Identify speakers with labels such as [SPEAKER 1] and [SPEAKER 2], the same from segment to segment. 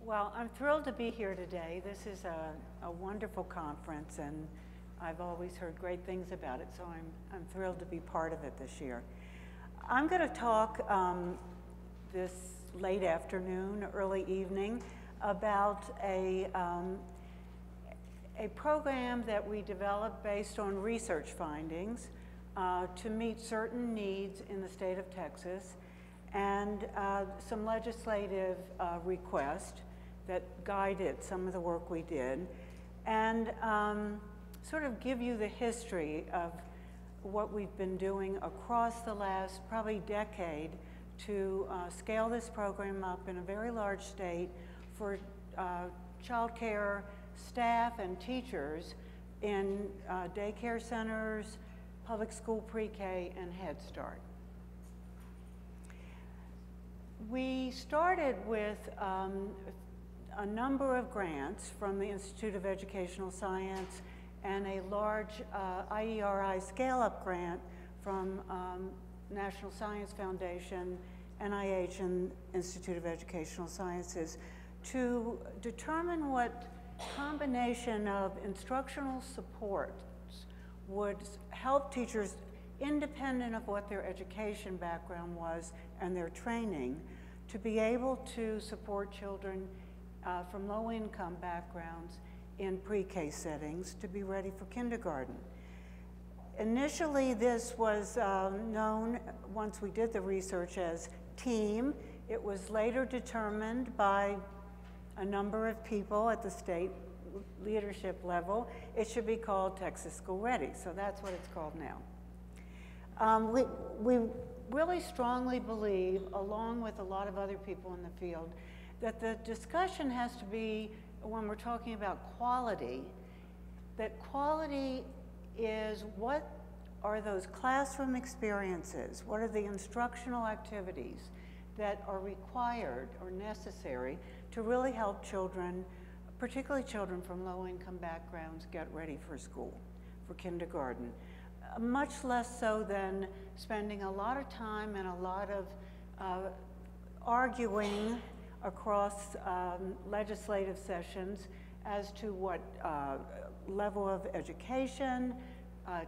[SPEAKER 1] Well, I'm thrilled to be here today. This is a wonderful conference, and I've always heard great things about it, so I'm thrilled to be part of it this year. I'm going to talk this late afternoon, early evening, about a program that we developed based on research findings to meet certain needs in the state of Texas, and some legislative requests that guided some of the work we did, and sort of give you the history of what we've been doing across the last probably decade to scale this program up in a very large state for child care staff and teachers in daycare centers, public school pre-K, and Head Start. We started with a number of grants from the Institute of Educational Science and a large IERI scale-up grant from National Science Foundation, NIH, and Institute of Educational Sciences to determine what combination of instructional supports would help teachers, independent of what their education background was and their training, to be able to support children from low-income backgrounds in pre-K settings to be ready for kindergarten. Initially, this was known, once we did the research, as TEAM. It was later determined by a number of people at the state leadership level. It should be called Texas School Ready, so that's what it's called now. We really strongly believe, along with a lot of other people in the field, that the discussion has to be, when we're talking about quality, that quality is what are those classroom experiences, what are the instructional activities that are required or necessary to really help children, particularly children from low-income backgrounds, get ready for school, for kindergarten. Much less so than spending a lot of time and a lot of arguing across legislative sessions as to what level of education,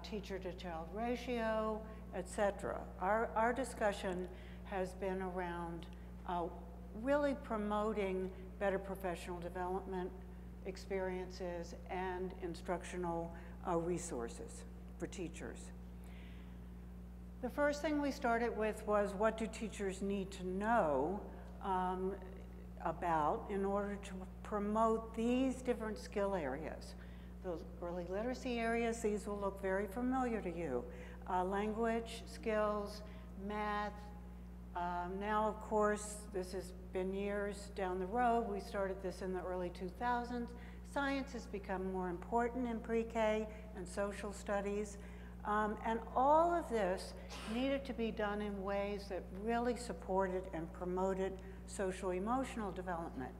[SPEAKER 1] teacher-to-child ratio, etc. Our discussion has been around really promoting better professional development experiences and instructional resources for teachers. The first thing we started with was, what do teachers need to know about in order to promote these different skill areas? Those early literacy areas, these will look very familiar to you. Language skills, math. Now, of course, this has been years down the road. We started this in the early 2000s. Science has become more important in pre-K and social studies. And all of this needed to be done in ways that really supported and promoted social-emotional development.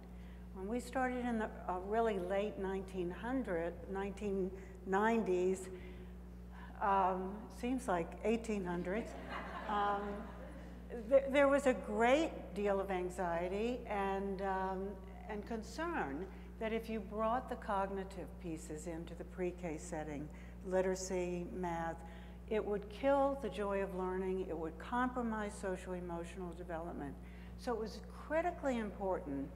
[SPEAKER 1] When we started in the really late 1990s, seems like 1800s, there was a great deal of anxiety and concern that if you brought the cognitive pieces into the pre-K setting, literacy, math, it would kill the joy of learning, it would compromise social-emotional development. So it was critically important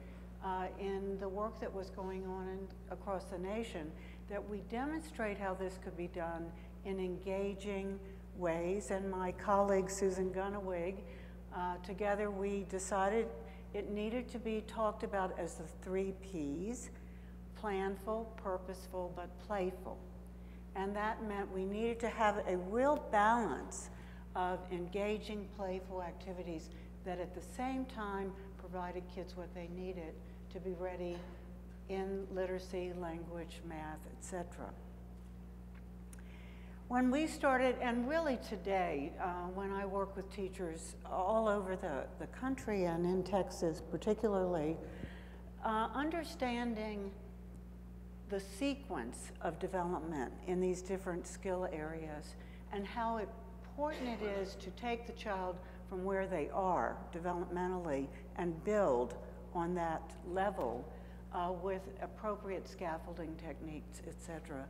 [SPEAKER 1] in the work that was going on across the nation that we demonstrate how this could be done in engaging ways. And my colleague Susan Gunawig, together we decided it needed to be talked about as the 3 Ps: planful, purposeful, but playful. And that meant we needed to have a real balance of engaging, playful activities that at the same time provided kids what they needed to be ready in literacy, language, math, etc. When we started, and really today, when I work with teachers all over the country and in Texas particularly, understanding the sequence of development in these different skill areas and how important it is to take the child from where they are developmentally and build on that level with appropriate scaffolding techniques, et cetera,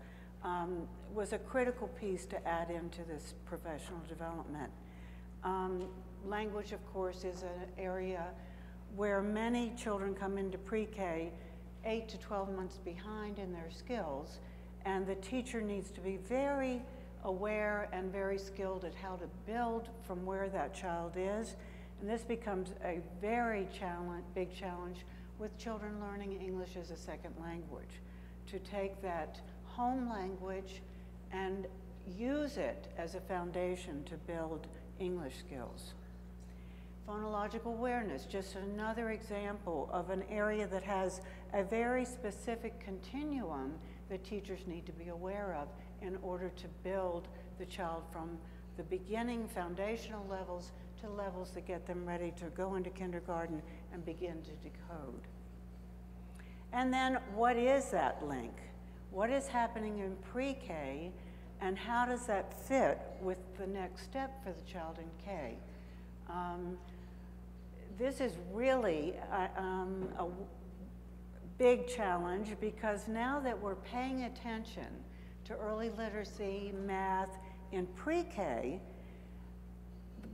[SPEAKER 1] was a critical piece to add into this professional development. Language, of course, is an area where many children come into pre-K 8 to 12 months behind in their skills, and the teacher needs to be very aware and very skilled at how to build from where that child is. And this becomes a very big challenge with children learning English as a second language, to take that home language and use it as a foundation to build English skills. Phonological awareness, just another example of an area that has a very specific continuum that teachers need to be aware of in order to build the child from the beginning foundational levels to levels that get them ready to go into kindergarten and begin to decode. And then what is that link? What is happening in pre-K, and how does that fit with the next step for the child in K? This is really a big challenge, because now that we're paying attention to early literacy, math in pre-K,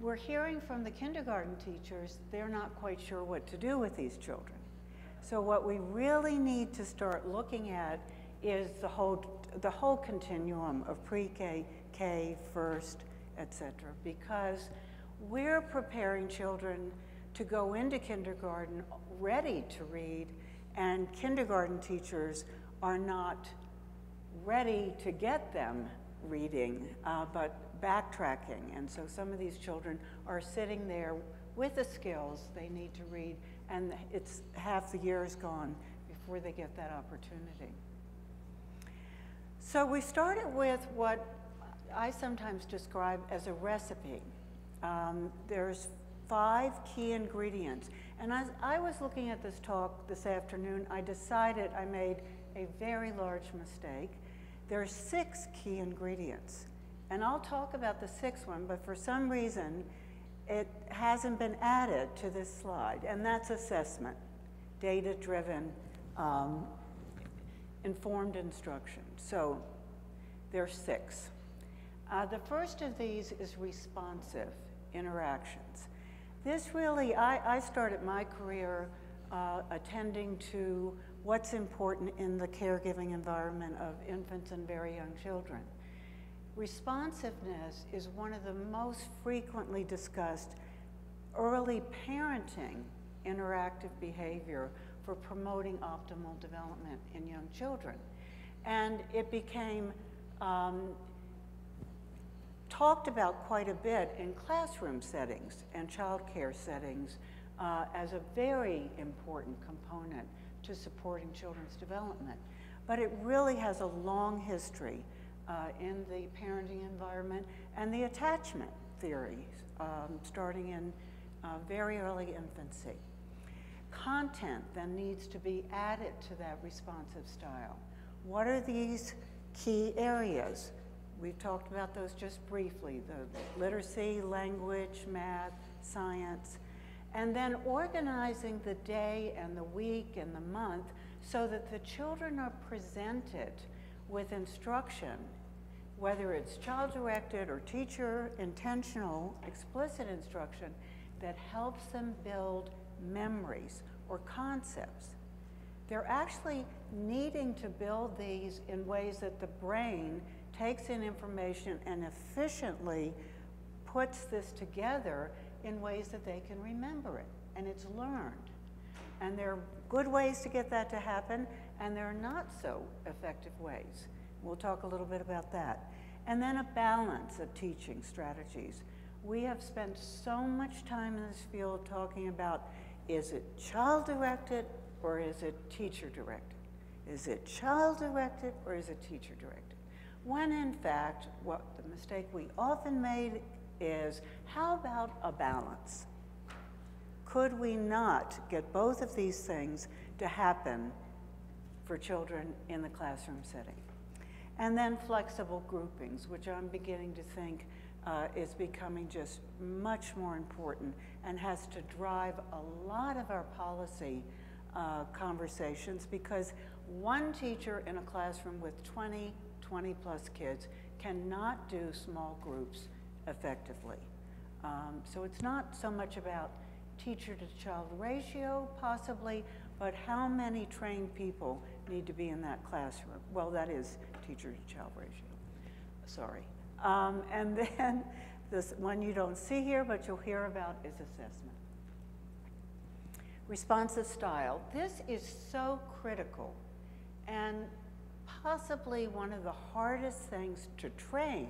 [SPEAKER 1] we're hearing from the kindergarten teachers they're not quite sure what to do with these children. So what we really need to start looking at is the whole continuum of pre-K, K, first, etc., because we're preparing children to go into kindergarten ready to read, and kindergarten teachers are not ready to get them reading, but backtracking. And so some of these children are sitting there with the skills they need to read, and it's half the year is gone before they get that opportunity. So we started with what I sometimes describe as a recipe. There's 5 key ingredients. And as I was looking at this talk this afternoon, I decided I made a very large mistake. There are 6 key ingredients. And I'll talk about the 6th one, but for some reason, it hasn't been added to this slide, and that's assessment, data-driven, informed instruction. So there's 6. The first of these is responsive interactions. This really, I started my career attending to what's important in the caregiving environment of infants and very young children. Responsiveness is one of the most frequently discussed early parenting interactive behavior for promoting optimal development in young children. And it became talked about quite a bit in classroom settings and childcare settings as a very important component to supporting children's development. But it really has a long history in the parenting environment and the attachment theories, starting in very early infancy. Content then needs to be added to that responsive style. What are these key areas? We've talked about those just briefly, the literacy, language, math, science, and then organizing the day and the week and the month so that the children are presented with instruction, whether it's child-directed or teacher intentional, explicit instruction that helps them build memories or concepts. They're actually needing to build these in ways that the brain takes in information and efficiently puts this together in ways that they can remember it, and it's learned. And there are good ways to get that to happen, and there are not so effective ways. We'll talk a little bit about that. And then a balance of teaching strategies. We have spent so much time in this field talking about, is it child-directed or is it teacher-directed? Is it child-directed or is it teacher-directed? When in fact, what the mistake we often made is, how about a balance? Could we not get both of these things to happen for children in the classroom setting? And then flexible groupings, which I'm beginning to think is becoming just much more important and has to drive a lot of our policy conversations, because one teacher in a classroom with 20 plus kids cannot do small groups effectively. So it's not so much about teacher to child ratio possibly, but how many trained people need to be in that classroom. Well, that is teacher to child ratio, sorry. And then this one you don't see here, but you'll hear about, is assessment. Responsive style. This is so critical and possibly one of the hardest things to train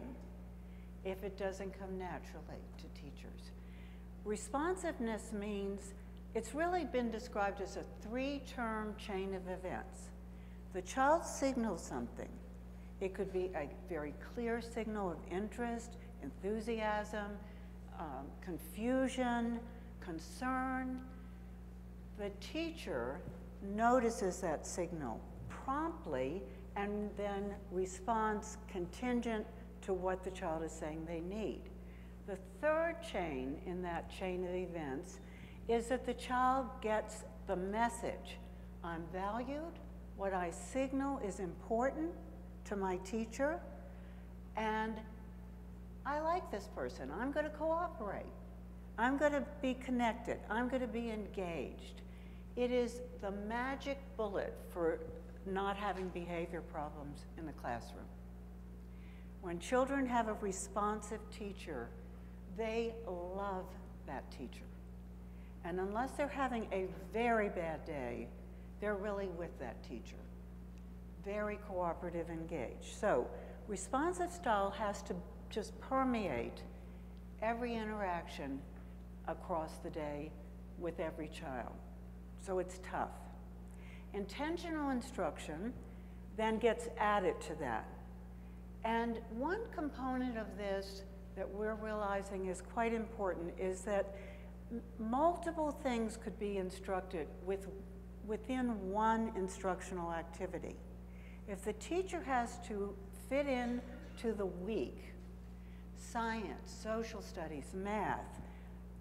[SPEAKER 1] if it doesn't come naturally to teachers. Responsiveness means, it's really been described as a 3-term chain of events. The child signals something. It could be a very clear signal of interest, enthusiasm, confusion, concern. The teacher notices that signal promptly and then responds contingent to what the child is saying they need. The third chain in that chain of events is that the child gets the message. I'm valued, what I signal is important to my teacher, and I like this person. I'm going to cooperate. I'm going to be connected. I'm going to be engaged. It is the magic bullet for not having behavior problems in the classroom. When children have a responsive teacher, they love that teacher. And unless they're having a very bad day, they're really with that teacher. Very cooperative, engaged. So responsive style has to just permeate every interaction across the day with every child. So it's tough. Intentional instruction then gets added to that. And one component of this that we're realizing is quite important is that multiple things could be instructed within one instructional activity. If the teacher has to fit in to the week, science, social studies, math,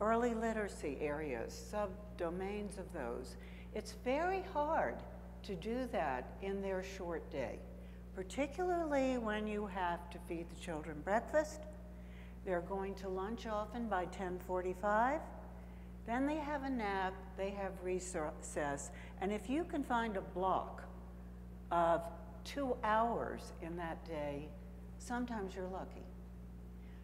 [SPEAKER 1] early literacy areas, subdomains of those, it's very hard to do that in their short day, particularly when you have to feed the children breakfast. They're going to lunch often by 10:45. Then they have a nap, they have recess, and if you can find a block of 2 hours in that day, sometimes you're lucky.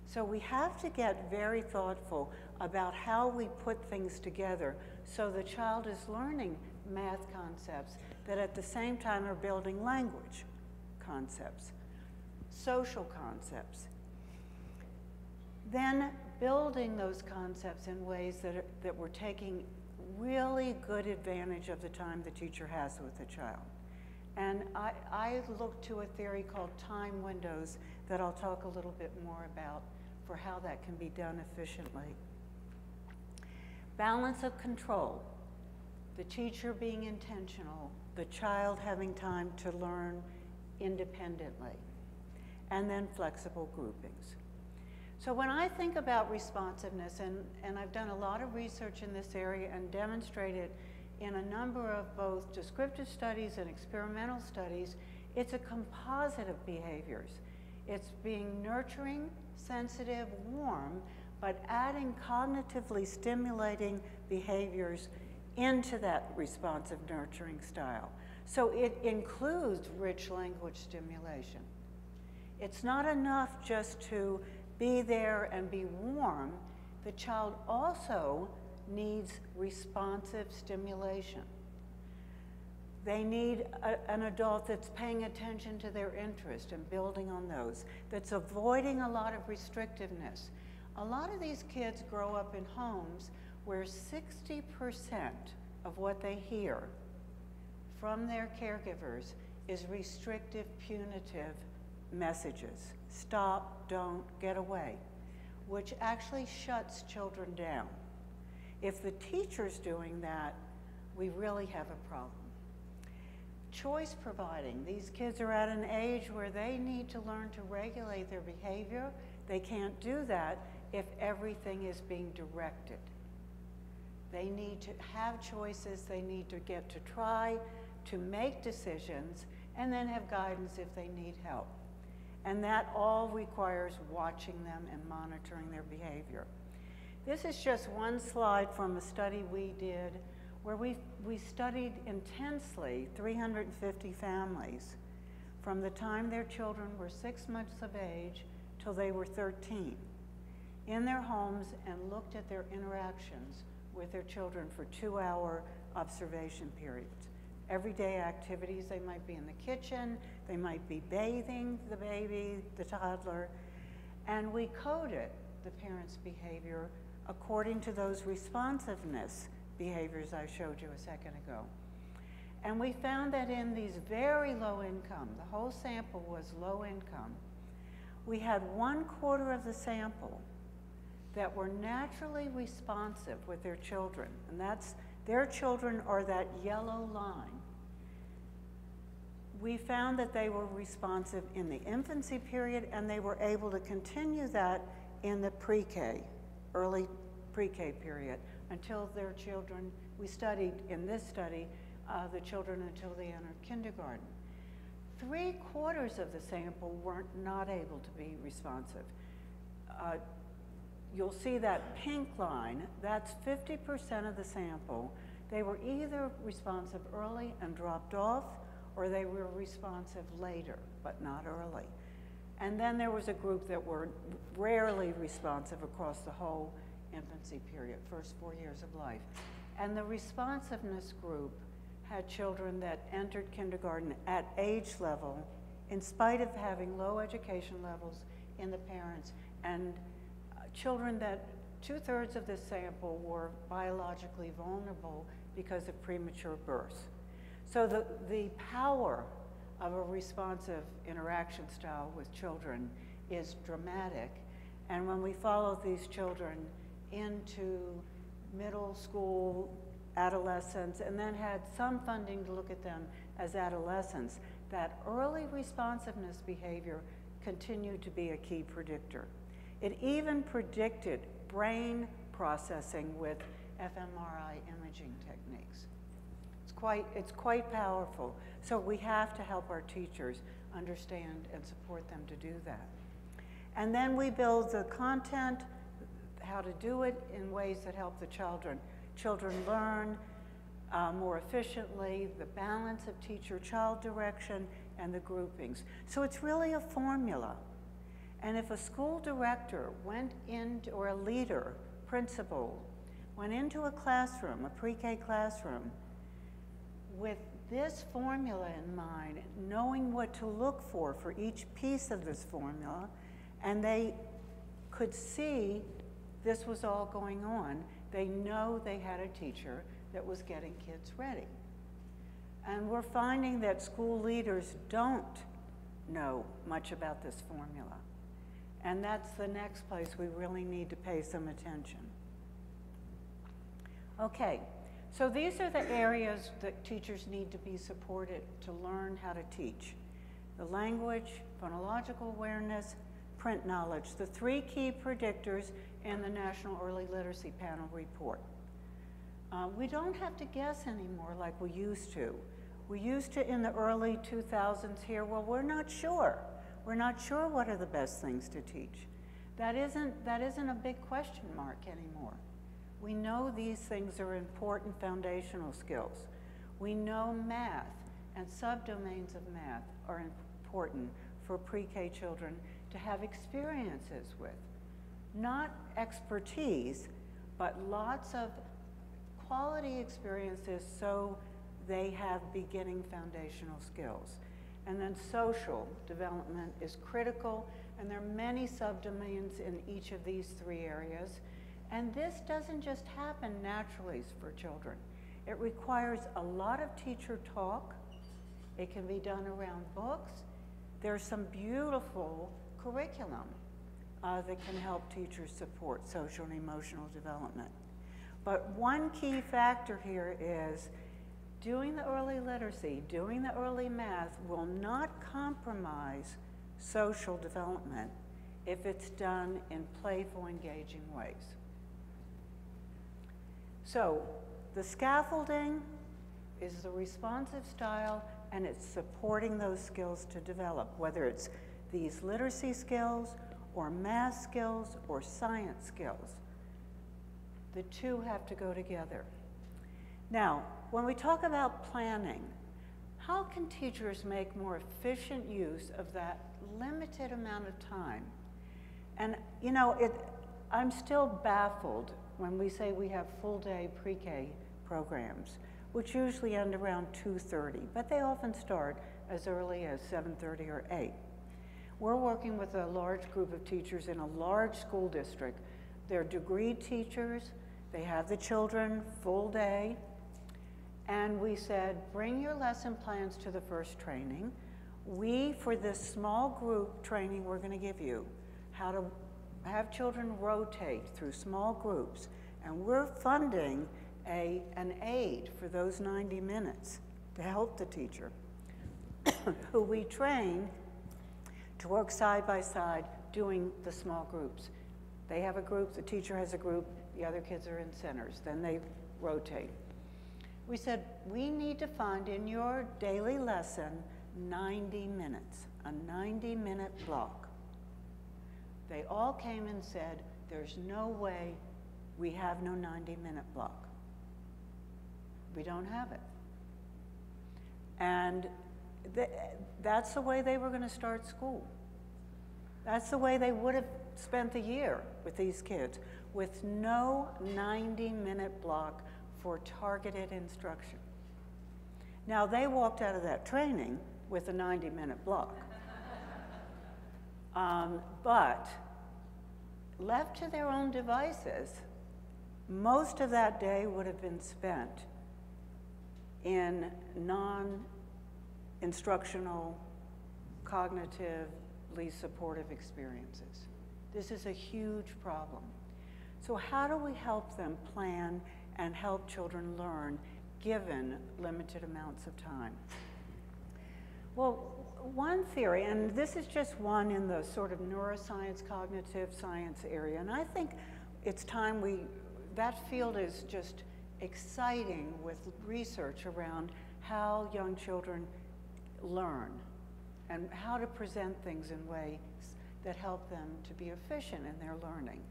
[SPEAKER 1] So we have to get very thoughtful about how we put things together so the child is learning math concepts that at the same time are building language concepts, social concepts. Then building those concepts in ways that we're taking really good advantage of the time the teacher has with the child. And I look to a theory called time windows that I'll talk a little bit more about for how that can be done efficiently. Balance of control, the teacher being intentional, the child having time to learn independently, and then flexible groupings. So when I think about responsiveness, and I've done a lot of research in this area and demonstrated in a number of both descriptive studies and experimental studies, it's a composite of behaviors. It's being nurturing, sensitive, warm, but adding cognitively stimulating behaviors into that responsive nurturing style. So it includes rich language stimulation. It's not enough just to be there and be warm. The child also needs responsive stimulation. They need an adult that's paying attention to their interest and building on those, that's avoiding a lot of restrictiveness. A lot of these kids grow up in homes where 60% of what they hear from their caregivers is restrictive, punitive messages. Stop, don't, get away, which actually shuts children down. If the teacher's doing that, we really have a problem. Choice providing. These kids are at an age where they need to learn to regulate their behavior. They can't do that if everything is being directed. They need to have choices, they need to get to try to make decisions, and then have guidance if they need help. And that all requires watching them and monitoring their behavior. This is just one slide from a study we did where we studied intensely 350 families from the time their children were 6 months of age till they were 13 in their homes, and looked at their interactions with their children for 2-hour observation periods. Everyday activities, they might be in the kitchen, they might be bathing the baby, the toddler, and we coded the parents' behavior according to those responsiveness behaviors I showed you a second ago. And we found that in these very low income, the whole sample was low income, we had 1/4 of the sample that were naturally responsive with their children, and that's, their children are that yellow line. We found that they were responsive in the infancy period, and they were able to continue that in the pre-K, early pre-K period, until their children, we studied in this study, the children until they entered kindergarten. 3/4 of the sample were not able to be responsive. You'll see that pink line, that's 50% of the sample. They were either responsive early and dropped off, or they were responsive later, but not early. And then there was a group that were rarely responsive across the whole infancy period, first 4 years of life. And the responsiveness group had children that entered kindergarten at age level, in spite of having low education levels in the parents, and children that 2/3 of this sample were biologically vulnerable because of premature birth. So the power of a responsive interaction style with children is dramatic. And when we followed these children into middle school, adolescence, and then had some funding to look at them as adolescents, that early responsiveness behavior continued to be a key predictor. It even predicted brain processing with fMRI imaging techniques. It's quite powerful. So we have to help our teachers understand and support them to do that. And then we build the content, how to do it in ways that help the children learn more efficiently, the balance of teacher-child direction, and the groupings. So it's really a formula. And if a school director went into, or a leader, principal, went into a classroom, a pre-K classroom, with this formula in mind, knowing what to look for each piece of this formula, and they could see this was all going on, they know they had a teacher that was getting kids ready. And we're finding that school leaders don't know much about this formula. And that's the next place we really need to pay some attention. Okay, so these are the areas that teachers need to be supported to learn how to teach. The language, phonological awareness, print knowledge, the 3 key predictors in the National Early Literacy Panel report. We don't have to guess anymore like we used to. We used to in the early 2000s hear, well, we're not sure. We're not sure what are the best things to teach. That isn't a big question mark anymore. We know these things are important foundational skills. We know math and subdomains of math are important for pre-K children to have experiences with. Not expertise, but lots of quality experiences so they have beginning foundational skills. And then social development is critical, and there are many subdomains in each of these 3 areas. And this doesn't just happen naturally for children. It requires a lot of teacher talk. It can be done around books. There's some beautiful curriculum that can help teachers support social and emotional development. But one key factor here is doing the early literacy, doing the early math will not compromise social development. if it's done in playful, engaging ways. So the scaffolding is the responsive style, and it's supporting those skills to develop, whether it's these literacy skills or math skills or science skills. The two have to go together. Now, when we talk about planning, how can teachers make more efficient use of that limited amount of time? And you know, I'm still baffled when we say we have full-day pre-K programs, which usually end around 2:30, but they often start as early as 7:30 or 8. We're working with a large group of teachers in a large school district. They're degree teachers, they have the children full day, and we said, bring your lesson plans to the first training. For this small group training we're gonna give you, how to have children rotate through small groups, and we're funding an aide for those 90 minutes to help the teacher, who we train to work side by side doing the small groups. They have a group, the teacher has a group, the other kids are in centers, then they rotate. We said, we need to find in your daily lesson 90 minutes, a 90-minute block. They all came and said, there's no way we have no 90-minute block. We don't have it. And that's the way they were going to start school. That's the way they would have spent the year with these kids, with no 90-minute block for targeted instruction. Now, they walked out of that training with a 90-minute block. But left to their own devices, most of that day would have been spent in non-instructional, cognitively supportive experiences. This is a huge problem. So how do we help them plan and help children learn given limited amounts of time? Well, one theory, and this is just one in the sort of neuroscience, cognitive science area, and I think it's time that field is just exciting with research around how young children learn and how to present things in ways that help them to be efficient in their learning.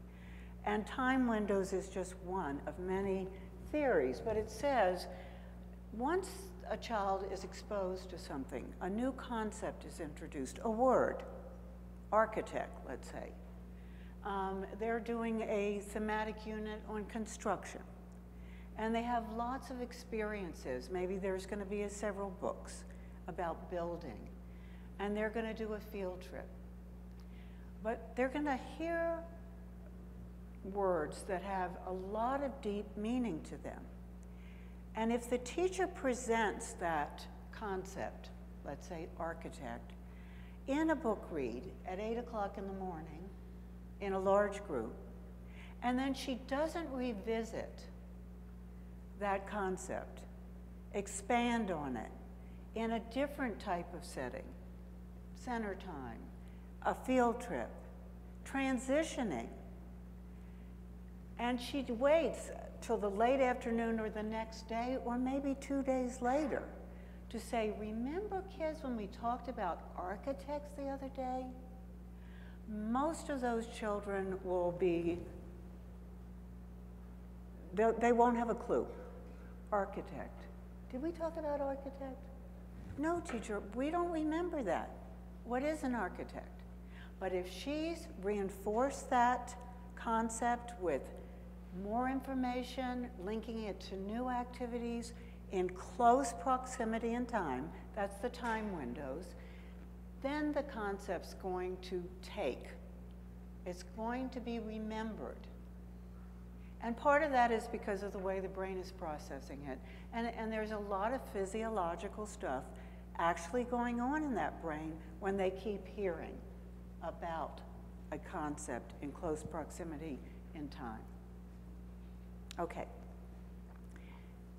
[SPEAKER 1] And time windows is just one of many theories, but it says once a child is exposed to something, a new concept is introduced, a word, architect, let's say. They're doing a thematic unit on construction, and they have lots of experiences. Maybe there's going to be several books about building, and they're going to do a field trip. But they're going to hear words that have a lot of deep meaning to them. And if the teacher presents that concept, let's say architect, in a book read at 8 o'clock in the morning in a large group, and then she doesn't revisit that concept, expand on it in a different type of setting, center time, a field trip, transitioning, and she waits till the late afternoon or the next day or maybe 2 days later to say, remember kids when we talked about architects the other day? Most of those children will be, they won't have a clue. Architect. Did we talk about architect? No, teacher, we don't remember that. What is an architect? But if she's reinforced that concept with more information, linking it to new activities in close proximity in time, that's the time windows, then the concept's going to take. It's going to be remembered. And part of that is because of the way the brain is processing it. And there's a lot of physiological stuff actually going on in that brain when they keep hearing about a concept in close proximity in time. Okay.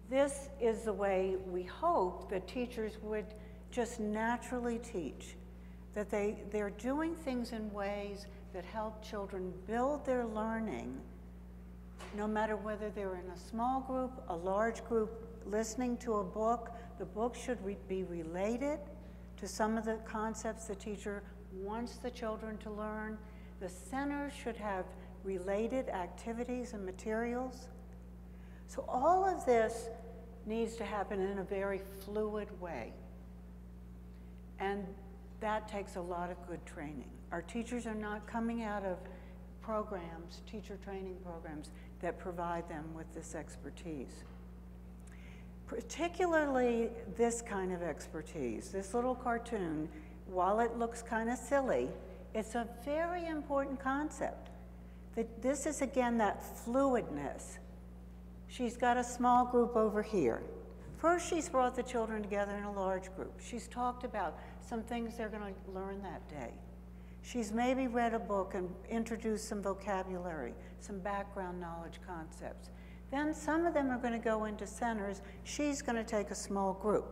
[SPEAKER 1] This is the way we hope that teachers would just naturally teach, that they're doing things in ways that help children build their learning, no matter whether they're in a small group, a large group, listening to a book. The book should be related to some of the concepts the teacher wants the children to learn. The center should have related activities and materials. So all of this needs to happen in a very fluid way. And that takes a lot of good training. Our teachers are not coming out of programs, teacher training programs, that provide them with this expertise. Particularly this kind of expertise. This little cartoon, while it looks kind of silly, it's a very important concept. This is, again, that fluidness. She's got a small group over here. First, she's brought the children together in a large group. She's talked about some things they're going to learn that day. She's maybe read a book and introduced some vocabulary, some background knowledge concepts. Then some of them are going to go into centers. She's going to take a small group.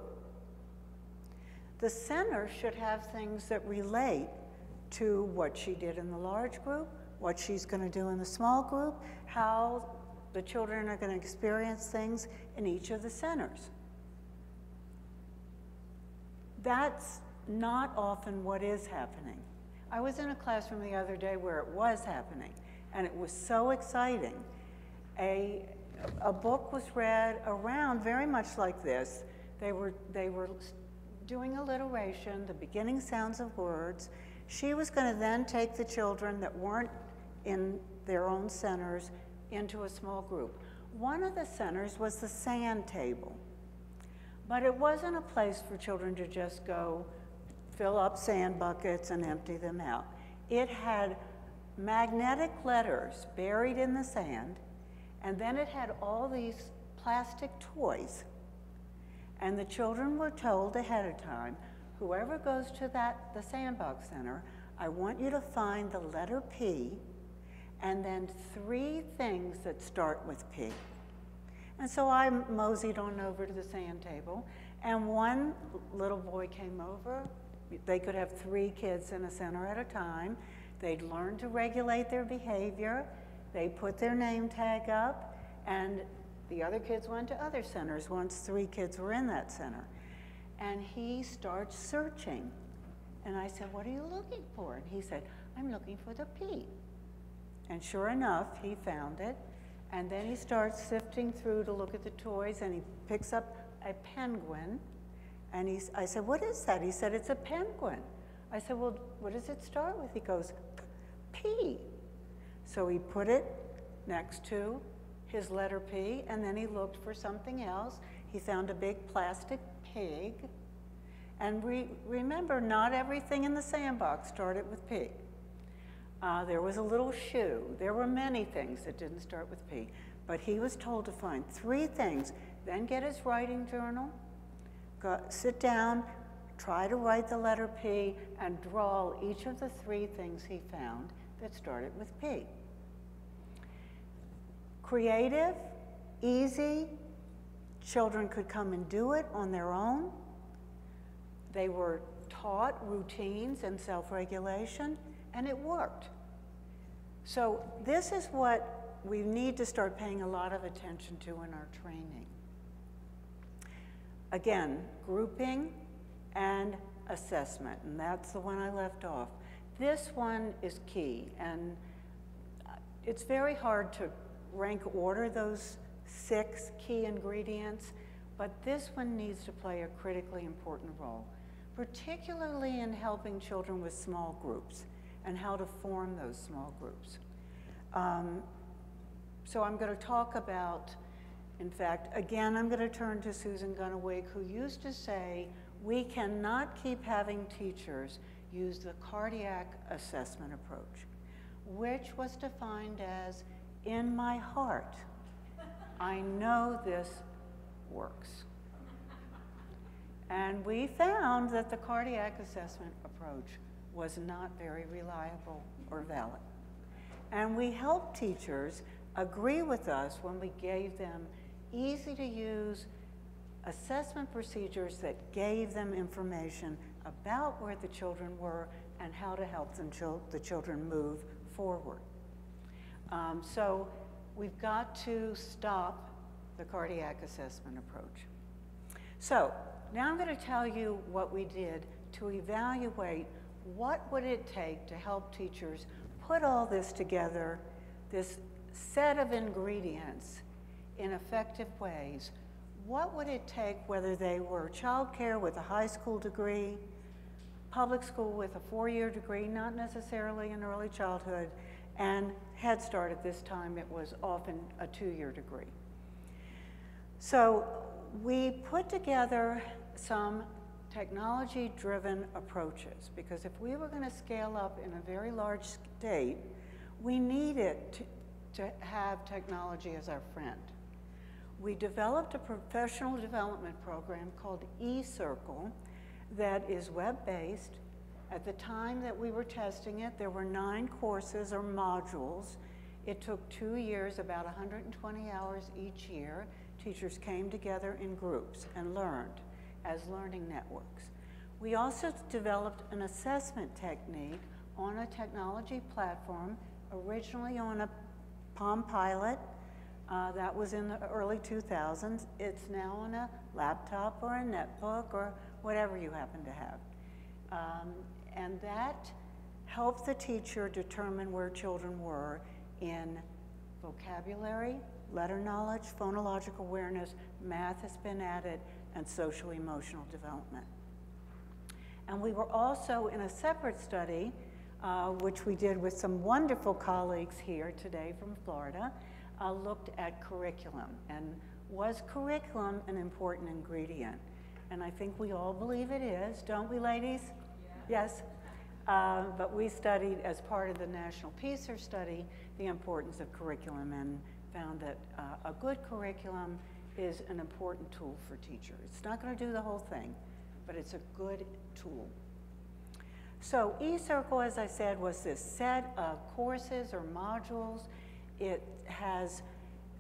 [SPEAKER 1] The center should have things that relate to what she did in the large group, what she's going to do in the small group, how the children are going to experience things in each of the centers. That's not often what is happening. I was in a classroom the other day where it was happening, and it was so exciting. A book was read around very much like this. They were doing alliteration, the beginning sounds of words. She was going to then take the children that weren't in their own centers into a small group. One of the centers was the sand table, but it wasn't a place for children to just go fill up sand buckets and empty them out. It had magnetic letters buried in the sand, and then it had all these plastic toys. And the children were told ahead of time, whoever goes to the sandbox center, I want you to find the letter P and then 3 things that start with P. And so I moseyed on over to the sand table, and one little boy came over. They could have 3 kids in a center at a time. They'd learn to regulate their behavior. They put their name tag up, and the other kids went to other centers once 3 kids were in that center. And he starts searching. And I said, what are you looking for? And he said, I'm looking for the P. And sure enough, he found it. And then he starts sifting through to look at the toys, and he picks up a penguin. And I said, what is that? He said, it's a penguin. I said, well, what does it start with? He goes, P. So he put it next to his letter P, and then he looked for something else. He found a big plastic pig. And remember, not everything in the sandbox started with P. There was a little shoe. There were many things that didn't start with P. But he was told to find 3 things, then get his writing journal, sit down, try to write the letter P, and draw each of the 3 things he found that started with P. Creative, easy, children could come and do it on their own. They were taught routines and self-regulation, and it worked. So this is what we need to start paying a lot of attention to in our training. Again, grouping and assessment, and that's the one I left off. This one is key, and it's very hard to rank order those 6 key ingredients, but this one needs to play a critically important role, particularly in helping children with small groups and how to form those small groups. So I'm going to talk about, in fact, again, I'm going to turn to Susan Gunawig, who used to say, we cannot keep having teachers use the cardiac assessment approach, which was defined as, in my heart, I know this works. And we found that the cardiac assessment approach was not very reliable or valid. And we helped teachers agree with us when we gave them easy to use assessment procedures that gave them information about where the children were and how to help the children move forward. So we've got to stop the cardiac assessment approach. So now I'm going to tell you what we did to evaluate what would it take to help teachers put all this together, this set of ingredients, in effective ways. What would it take, whether they were childcare with a high school degree, public school with a 4-year degree, not necessarily in early childhood, and Head Start at this time, it was often a 2-year degree. So we put together some technology-driven approaches, because if we were going to scale up in a very large state, we needed to have technology as our friend. We developed a professional development program called eCircle that is web-based. At the time that we were testing it, there were 9 courses or modules. It took 2 years, about 120 hours each year. Teachers came together in groups and learned as learning networks. We also developed an assessment technique on a technology platform, originally on a Palm Pilot. That was in the early 2000s. It's now on a laptop or a netbook or whatever you happen to have. And that helped the teacher determine where children were in vocabulary, letter knowledge, phonological awareness, math has been added, and social emotional development. And we were also in a separate study, which we did with some wonderful colleagues here today from Florida, looked at curriculum. And was curriculum an important ingredient? And I think we all believe it is, don't we, ladies? Yeah. Yes. But we studied, as part of the National PISA study, the importance of curriculum and found that a good curriculum is an important tool for teachers. It's not going to do the whole thing, but it's a good tool. So eCircle, as I said, was this set of courses or modules. It has,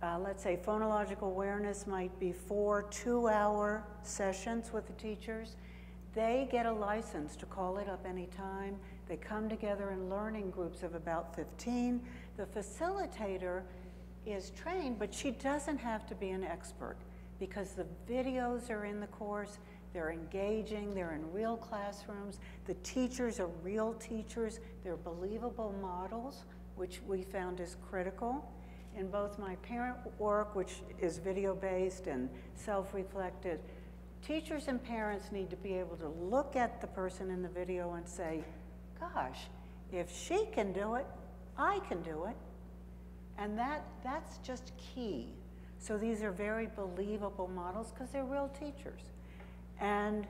[SPEAKER 1] let's say, phonological awareness might be 4 2-hour sessions with the teachers. They get a license to call it up anytime. They come together in learning groups of about 15. The facilitator is trained, but she doesn't have to be an expert because the videos are in the course, they're engaging, they're in real classrooms, the teachers are real teachers, they're believable models, which we found is critical. In both my parent work, which is video-based and self-reflected, teachers and parents need to be able to look at the person in the video and say, gosh, if she can do it, I can do it. And that's just key. So these are very believable models because they're real teachers. And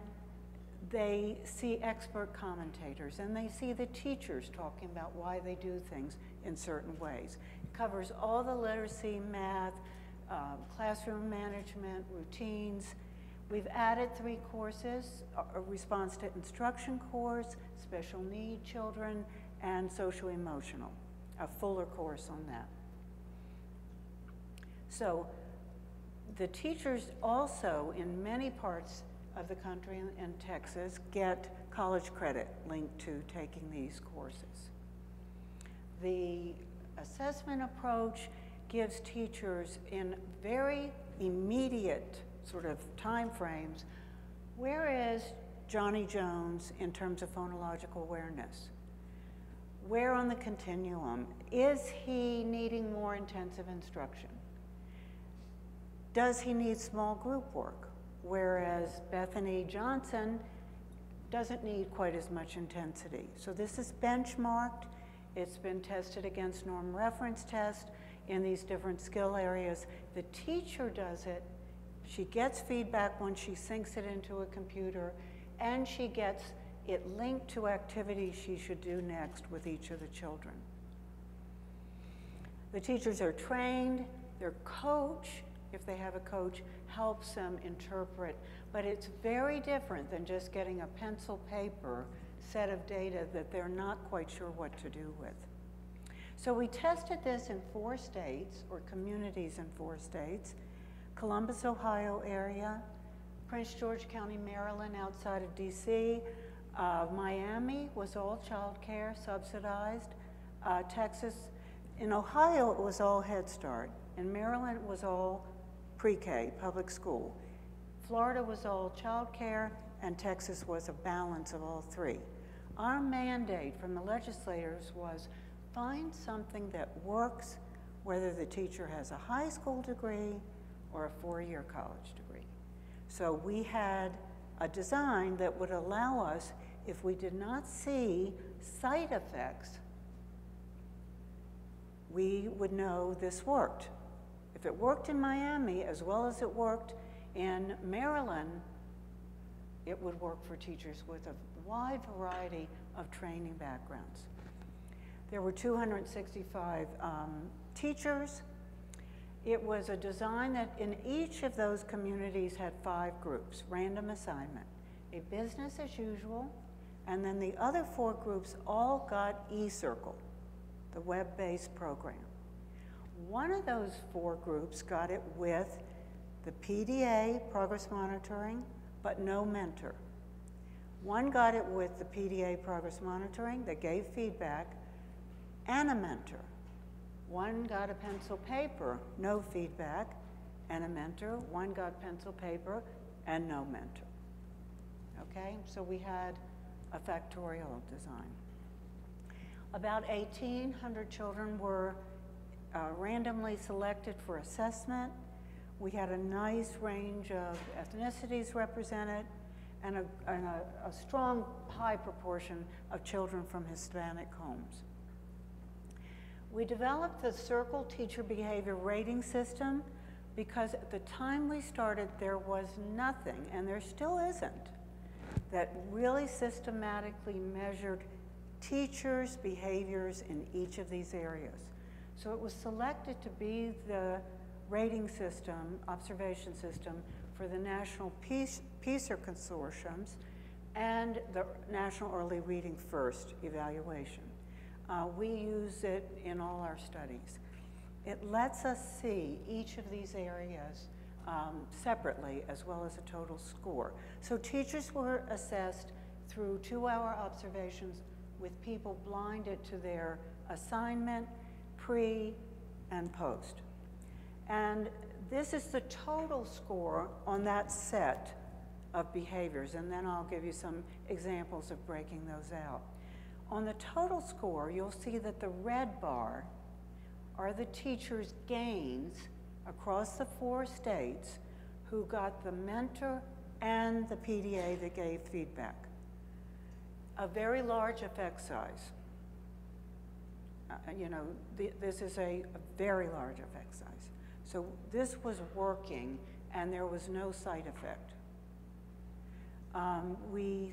[SPEAKER 1] they see expert commentators and they see the teachers talking about why they do things in certain ways. It covers all the literacy, math, classroom management, routines. We've added 3 courses, a response to instruction course, special need children, and social emotional, a fuller course on that. So the teachers also, in many parts of the country and Texas, get college credit linked to taking these courses. The assessment approach gives teachers in very immediate sort of time frames, where is Johnny Jones in terms of phonological awareness? Where on the continuum? Is he needing more intensive instruction? Does he need small group work? Whereas Bethany Johnson doesn't need quite as much intensity. So this is benchmarked. It's been tested against norm reference test in these different skill areas. The teacher does it. She gets feedback when she syncs it into a computer, and she gets it linked to activities she should do next with each of the children. The teachers are trained. Their coach, if they have a coach, helps them interpret. But it's very different than just getting a pencil paper set of data that they're not quite sure what to do with. So we tested this in 4 states, or communities in 4 states: Columbus, Ohio area, Prince George County, Maryland, outside of DC, Miami was all child care subsidized. Texas, in Ohio, it was all Head Start. In Maryland, it was all pre-K, public school. Florida was all child care, and Texas was a balance of all three. Our mandate from the legislators was find something that works, whether the teacher has a high school degree or a four-year college degree. So we had a design that would allow us, if we did not see side effects, we would know this worked. If it worked in Miami as well as it worked in Maryland, it would work for teachers with a wide variety of training backgrounds. There were 265 teachers. It was a design that in each of those communities had 5 groups, random assignment, a business as usual, and then the other 4 groups all got eCircle, the web-based program. One of those 4 groups got it with the PDA, progress monitoring, but no mentor. One got it with the PDA progress monitoring that gave feedback and a mentor. One got a pencil paper, no feedback, and a mentor. One got pencil paper and no mentor. Okay, so we had a factorial design. About 1,800 children were randomly selected for assessment. We had a nice range of ethnicities represented and a strong high proportion of children from Hispanic homes. We developed the Circle Teacher Behavior Rating System because at the time we started there was nothing, and there still isn't, that really systematically measured teachers' behaviors in each of these areas. So it was selected to be the rating system, observation system, for the National PISA Consortiums and the National Early Reading First evaluation. We use it in all our studies. It lets us see each of these areas separately as well as a total score. So teachers were assessed through 2-hour observations with people blinded to their assignment, pre and post. And this is the total score on that set of behaviors, and then I'll give you some examples of breaking those out. On the total score, you'll see that the red bar are the teachers' gains across the 4 states who got the mentor and the PDA that gave feedback. A very large effect size. This is a very large effect size. So this was working and there was no side effect. We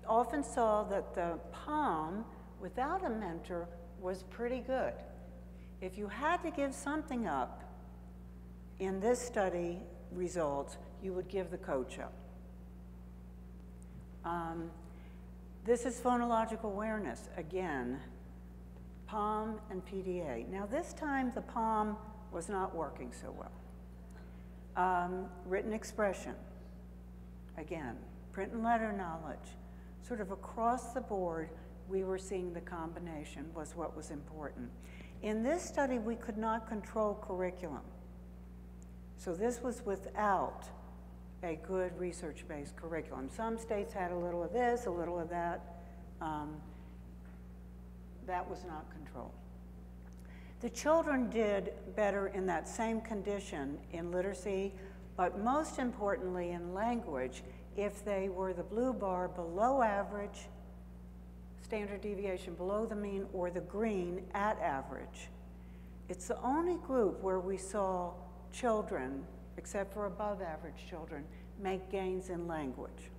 [SPEAKER 1] often saw that the POM without a mentor was pretty good. If you had to give something up in this study results, you would give the coach up. This is phonological awareness, again, POM and PDA. Now this time the POM was not working so well. Written expression, again, print and letter knowledge, sort of across the board, we were seeing the combination was what was important. In this study, we could not control curriculum. So this was without a good research-based curriculum. Some states had a little of this, a little of that. That was not controlled. The children did better in that same condition in literacy, but most importantly in language, if they were the blue bar below average, standard deviation below the mean, or the green at average. It's the only group where we saw children, except for above average children, make gains in language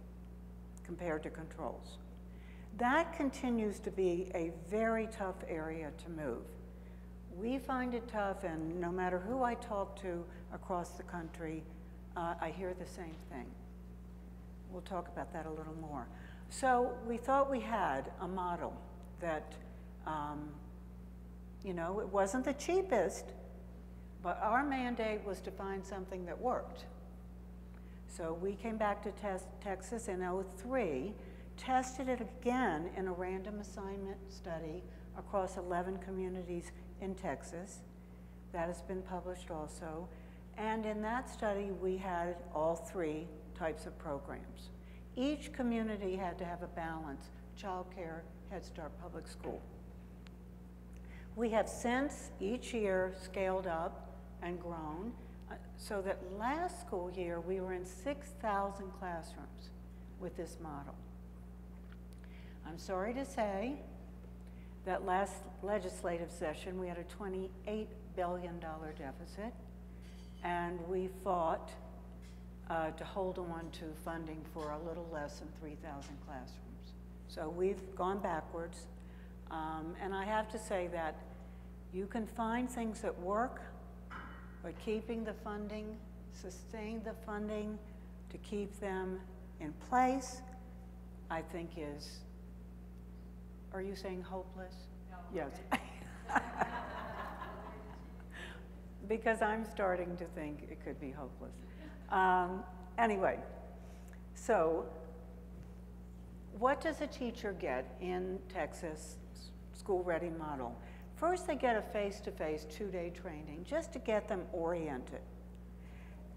[SPEAKER 1] compared to controls. That continues to be a very tough area to move. We find it tough, and no matter who I talk to across the country, I hear the same thing. We'll talk about that a little more. So we thought we had a model that, it wasn't the cheapest, but our mandate was to find something that worked. So we came back to Texas in '03 tested it again in a random assignment study across 11 communities in Texas. That has been published also. And in that study, we had all 3 types of programs. Each community had to have a balance: child care, Head Start, public school. We have since each year scaled up and grown, so that last school year we were in 6,000 classrooms with this model. I'm sorry to say that last legislative session we had a $28 billion deficit, and we fought to hold on to funding for a little less than 3,000 classrooms. So we've gone backwards, and I have to say that you can find things that work, but keeping the funding, sustaining the funding to keep them in place, I think is, are you saying hopeless?
[SPEAKER 2] No.
[SPEAKER 1] Yes. Because I'm starting to think it could be hopeless. Anyway, so what does a teacher get in Texas School Ready model? First, they get a face-to-face 2-day training just to get them oriented.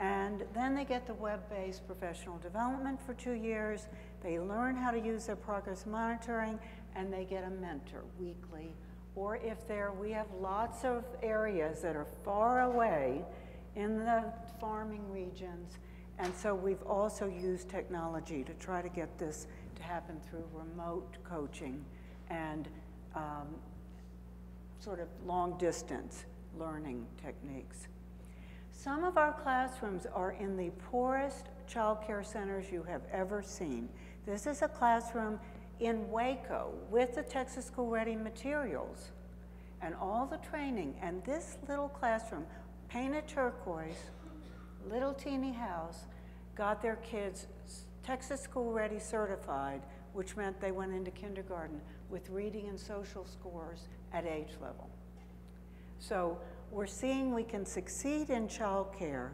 [SPEAKER 1] And then they get the web-based professional development for 2 years. They learn how to use their progress monitoring, and they get a mentor weekly. Or if we have lots of areas that are far away in the farming regions, and so we've also used technology to try to get this to happen through remote coaching and sort of long distance learning techniques. Some of our classrooms are in the poorest child care centers you have ever seen. This is a classroom in Waco with the Texas School Ready materials and all the training. And this little classroom, painted turquoise, little teeny house, got their kids Texas School Ready certified, which meant they went into kindergarten with reading and social scores at age level. So we're seeing we can succeed in child care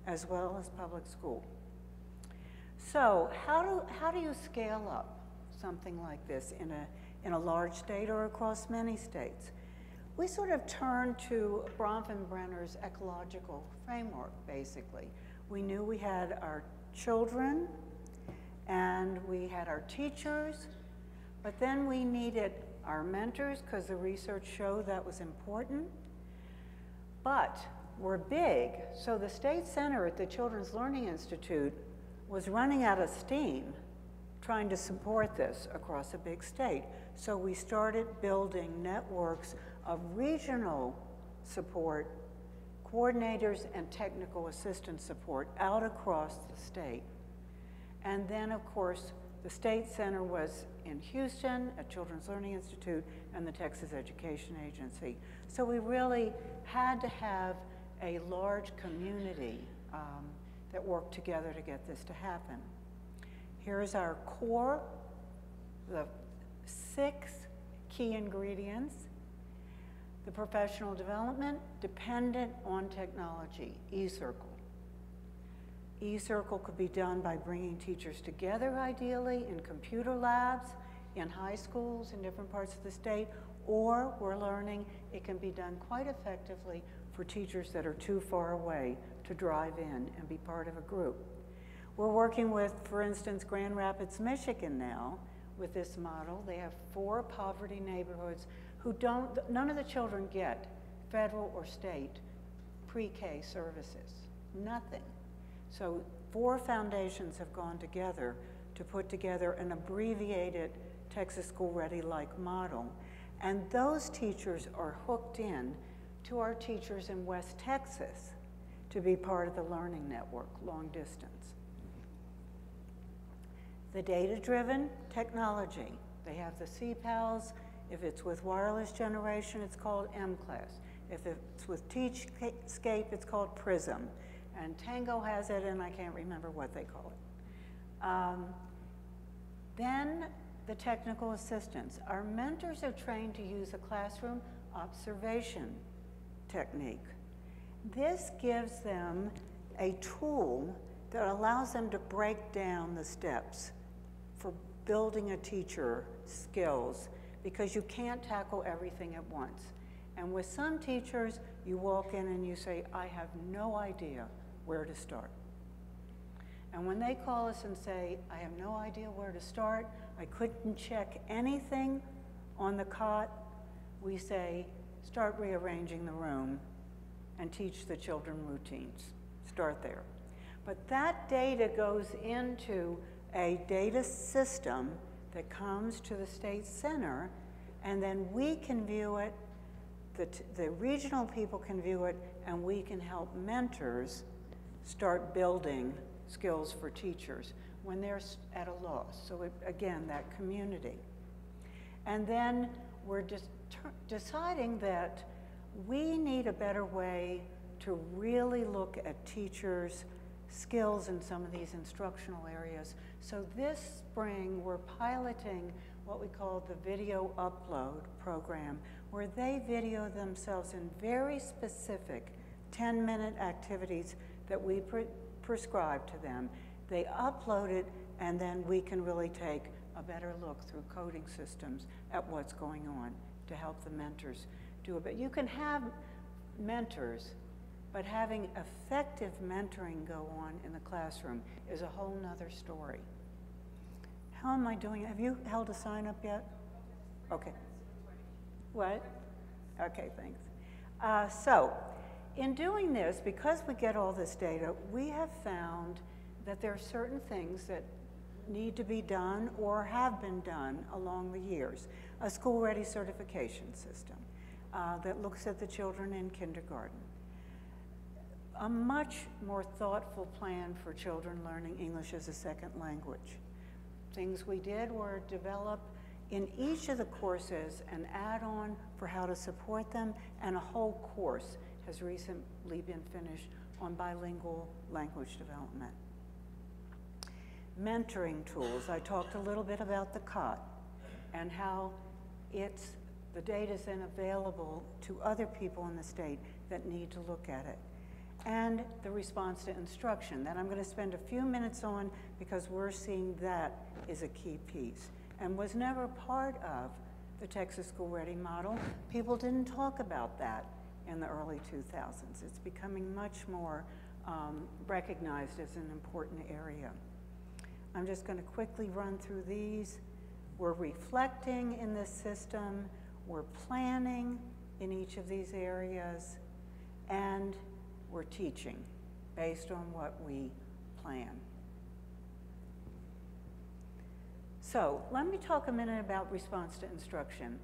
[SPEAKER 1] as well as public school. So how do you scale up something like this in a large state or across many states? We sort of turn to Bronfenbrenner's ecological framework, basically. We knew we had our children and we had our teachers, but then we needed our mentors because the research showed that was important. But we're big, so the state center at the Children's Learning Institute was running out of steam trying to support this across a big state. So we started building networks of regional support, coordinators and technical assistance support out across the state. And then, of course, the state center was in Houston at Children's Learning Institute and the Texas Education Agency. So we really had to have a large community that worked together to get this to happen. Here's our core, the 6 key ingredients. The professional development, dependent on technology, eCircle. eCircle could be done by bringing teachers together, ideally, in computer labs, in high schools in different parts of the state, or we're learning it can be done quite effectively for teachers that are too far away to drive in and be part of a group. We're working with, for instance, Grand Rapids, Michigan now with this model. They have 4 poverty neighborhoods who none of the children get federal or state pre-K services, nothing. So 4 foundations have gone together to put together an abbreviated Texas School Ready-like model. And those teachers are hooked in to our teachers in West Texas to be part of the learning network, long distance. The data-driven technology. They have the CPALs. If it's with wireless generation, it's called M-Class. If it's with Teachscape, it's called Prism. And Tango has it, and I can't remember what they call it. Then the technical assistance. Our mentors are trained to use a classroom observation technique. This gives them a tool that allows them to break down the steps for building a teacher skills because you can't tackle everything at once. And with some teachers, you walk in and you say, I have no idea where to start. And when they call us and say, I have no idea where to start, I couldn't check anything on the cot, we say, start rearranging the room and teach the children routines. Start there. But that data goes into a data system that comes to the state center, and then we can view it, the regional people can view it, and we can help mentors start building skills for teachers when they're at a loss. So again, that community. And then we're just deciding that we need a better way to really look at teachers' skills in some of these instructional areas. So this spring, we're piloting what we call the video upload program, where they video themselves in very specific 10-minute activities that we prescribe to them. They upload it, and then we can really take a better look through coding systems at what's going on to help the mentors do it. But you can have mentors, but having effective mentoring go on in the classroom is a whole nother story. How am I doing? Have you held a sign up yet? Okay. What? Okay, thanks. So, in doing this, because we get all this data, we have found that there are certain things that need to be done or have been done along the years. A school-ready certification system that looks at the children in kindergarten. A much more thoughtful plan for children learning English as a second language. Things we did were develop in each of the courses an add-on for how to support them, and a whole course has recently been finished on bilingual language development. Mentoring tools. I talked a little bit about the COT and how the data is then available to other people in the state that need to look at it. And the response to instruction that I'm going to spend a few minutes on because we're seeing that is a key piece and was never part of the Texas School Ready model. People didn't talk about that in the early 2000s. It's becoming much more recognized as an important area. I'm just going to quickly run through these. We're reflecting in this system, we're planning in each of these areas, and we're teaching based on what we plan. So let me talk a minute about response to instruction.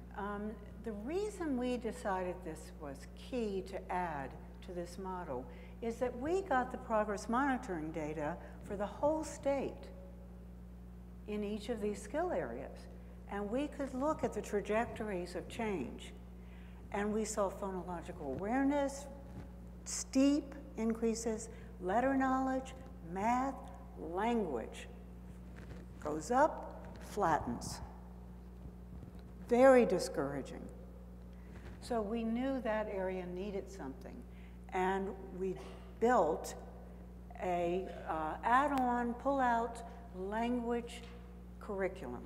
[SPEAKER 1] The reason we decided this was key to add to this model is that we got the progress monitoring data for the whole state in each of these skill areas. And we could look at the trajectories of change. And we saw phonological awareness, steep increases, letter knowledge, math, language. Goes up, flattens. Very discouraging. So we knew that area needed something. And we built a add-on, pull-out language curriculum.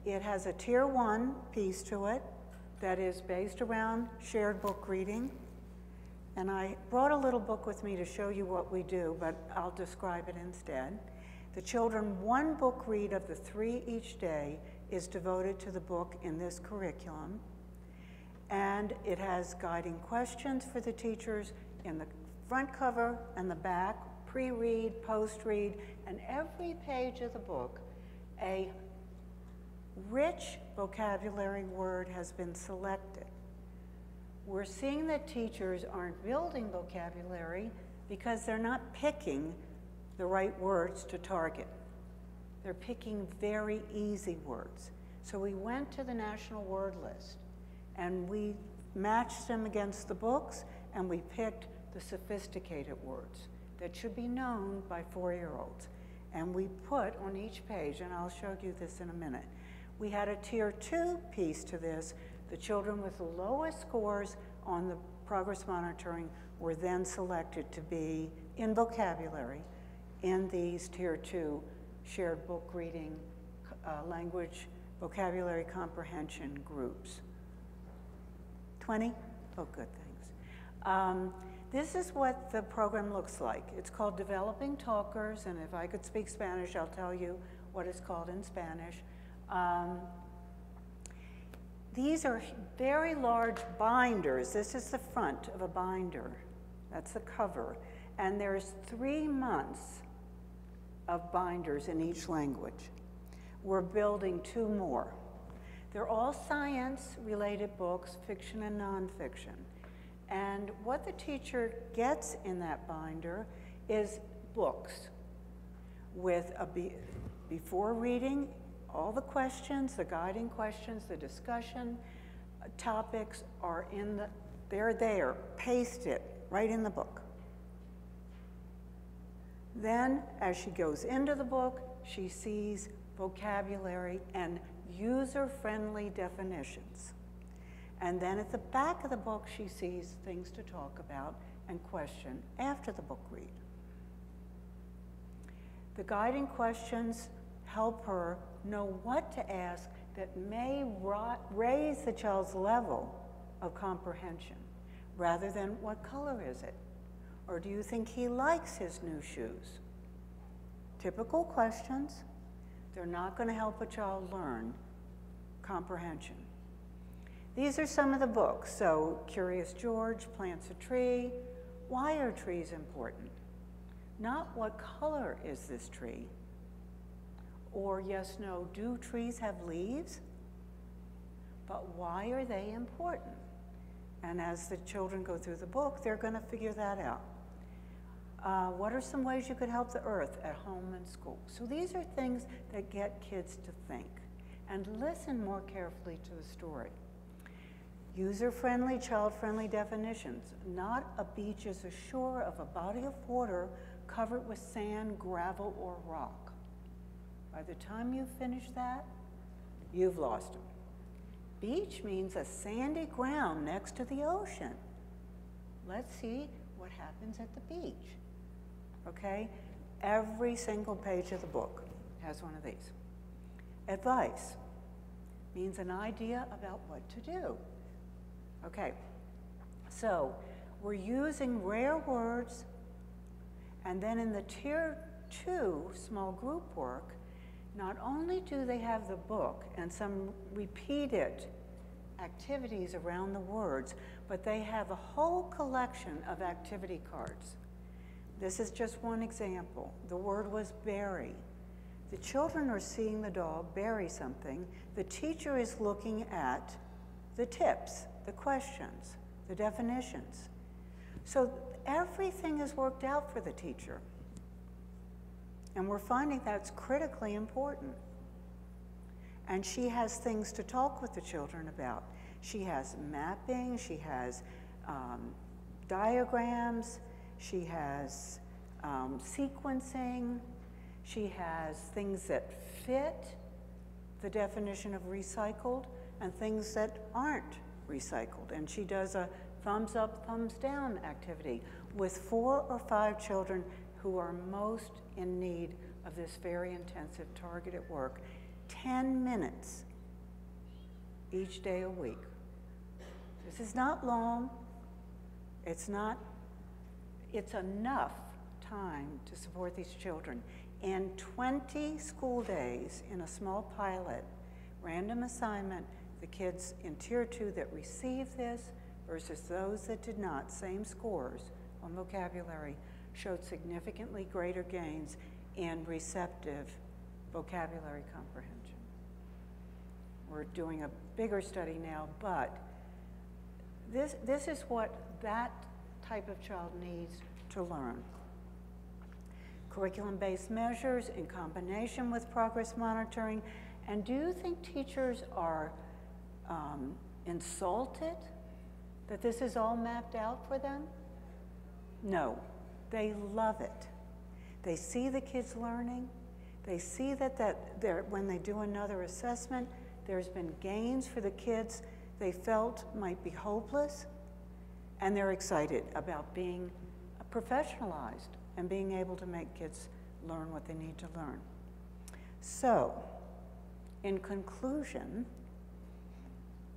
[SPEAKER 1] It has a tier 1 piece to it that is based around shared book reading. And I brought a little book with me to show you what we do, but I'll describe it instead. The children, 1 book read of the 3 each day is devoted to the book in this curriculum. And it has guiding questions for the teachers in the front cover and the back, pre-read, post-read, and every page of the book, a rich vocabulary word has been selected. We're seeing that teachers aren't building vocabulary because they're not picking the right words to target. They're picking very easy words. So we went to the National Word List and we matched them against the books and we picked the sophisticated words that should be known by 4-year-olds. And we put on each page, and I'll show you this in a minute, we had a tier 2 piece to this. The children with the lowest scores on the progress monitoring were then selected to be in vocabulary in these tier 2 shared book reading, language, vocabulary comprehension groups. 20? Oh, good, thanks. This is what the program looks like. It's called Developing Talkers, and if I could speak Spanish, I'll tell you what it's called in Spanish. These are very large binders. This is the front of a binder. That's the cover. And there's 3 months of binders in each language. We're building 2 more. They're all science-related books, fiction and nonfiction. And what the teacher gets in that binder is books with a before reading, all the questions, the guiding questions, the discussion topics are in the, they're there, pasted right in the book. Then, as she goes into the book, she sees vocabulary and user-friendly definitions. And then at the back of the book, she sees things to talk about and question after the book read. The guiding questions help her know what to ask that may raise the child's level of comprehension, rather than what color is it? Or do you think he likes his new shoes? Typical questions. They're not going to help a child learn comprehension. These are some of the books. So, Curious George plants a tree. Why are trees important? Not what color is this tree? Or yes, no, do trees have leaves? But why are they important? And as the children go through the book, they're going to figure that out. What are some ways you could help the earth at home and school? So these are things that get kids to think and listen more carefully to the story. User-friendly, child-friendly definitions. Not a beach is a shore of a body of water covered with sand, gravel, or rock. By the time you finish that, you've lost them. Beach means a sandy ground next to the ocean. Let's see what happens at the beach. Okay? Every single page of the book has one of these. Advice means an idea about what to do. Okay, so we're using rare words, and then in the Tier 2 small group work, not only do they have the book and some repeated activities around the words, but they have a whole collection of activity cards. This is just one example. The word was bury. The children are seeing the dog bury something. The teacher is looking at the tips, the questions, the definitions. So everything is worked out for the teacher. And we're finding that's critically important. And she has things to talk with the children about. She has mapping, she has diagrams, she has sequencing, she has things that fit the definition of recycled and things that aren't recycled. And she does a thumbs up, thumbs down activity with 4 or 5 children who are most in need of this very intensive targeted work. 10 minutes each day a week. This is not long. It's enough time to support these children. In 20 school days in a small pilot, random assignment, the kids in Tier 2 that received this versus those that did not, same scores on vocabulary, showed significantly greater gains in receptive vocabulary comprehension. We're doing a bigger study now, but this is what that type of child needs to learn. Curriculum-based measures in combination with progress monitoring. And do you think teachers are insulted that this is all mapped out for them? No, they love it. They see the kids learning. They see that when they do another assessment, there's been gains for the kids they felt might be hopeless, and they're excited about being professionalized and being able to make kids learn what they need to learn. So, in conclusion,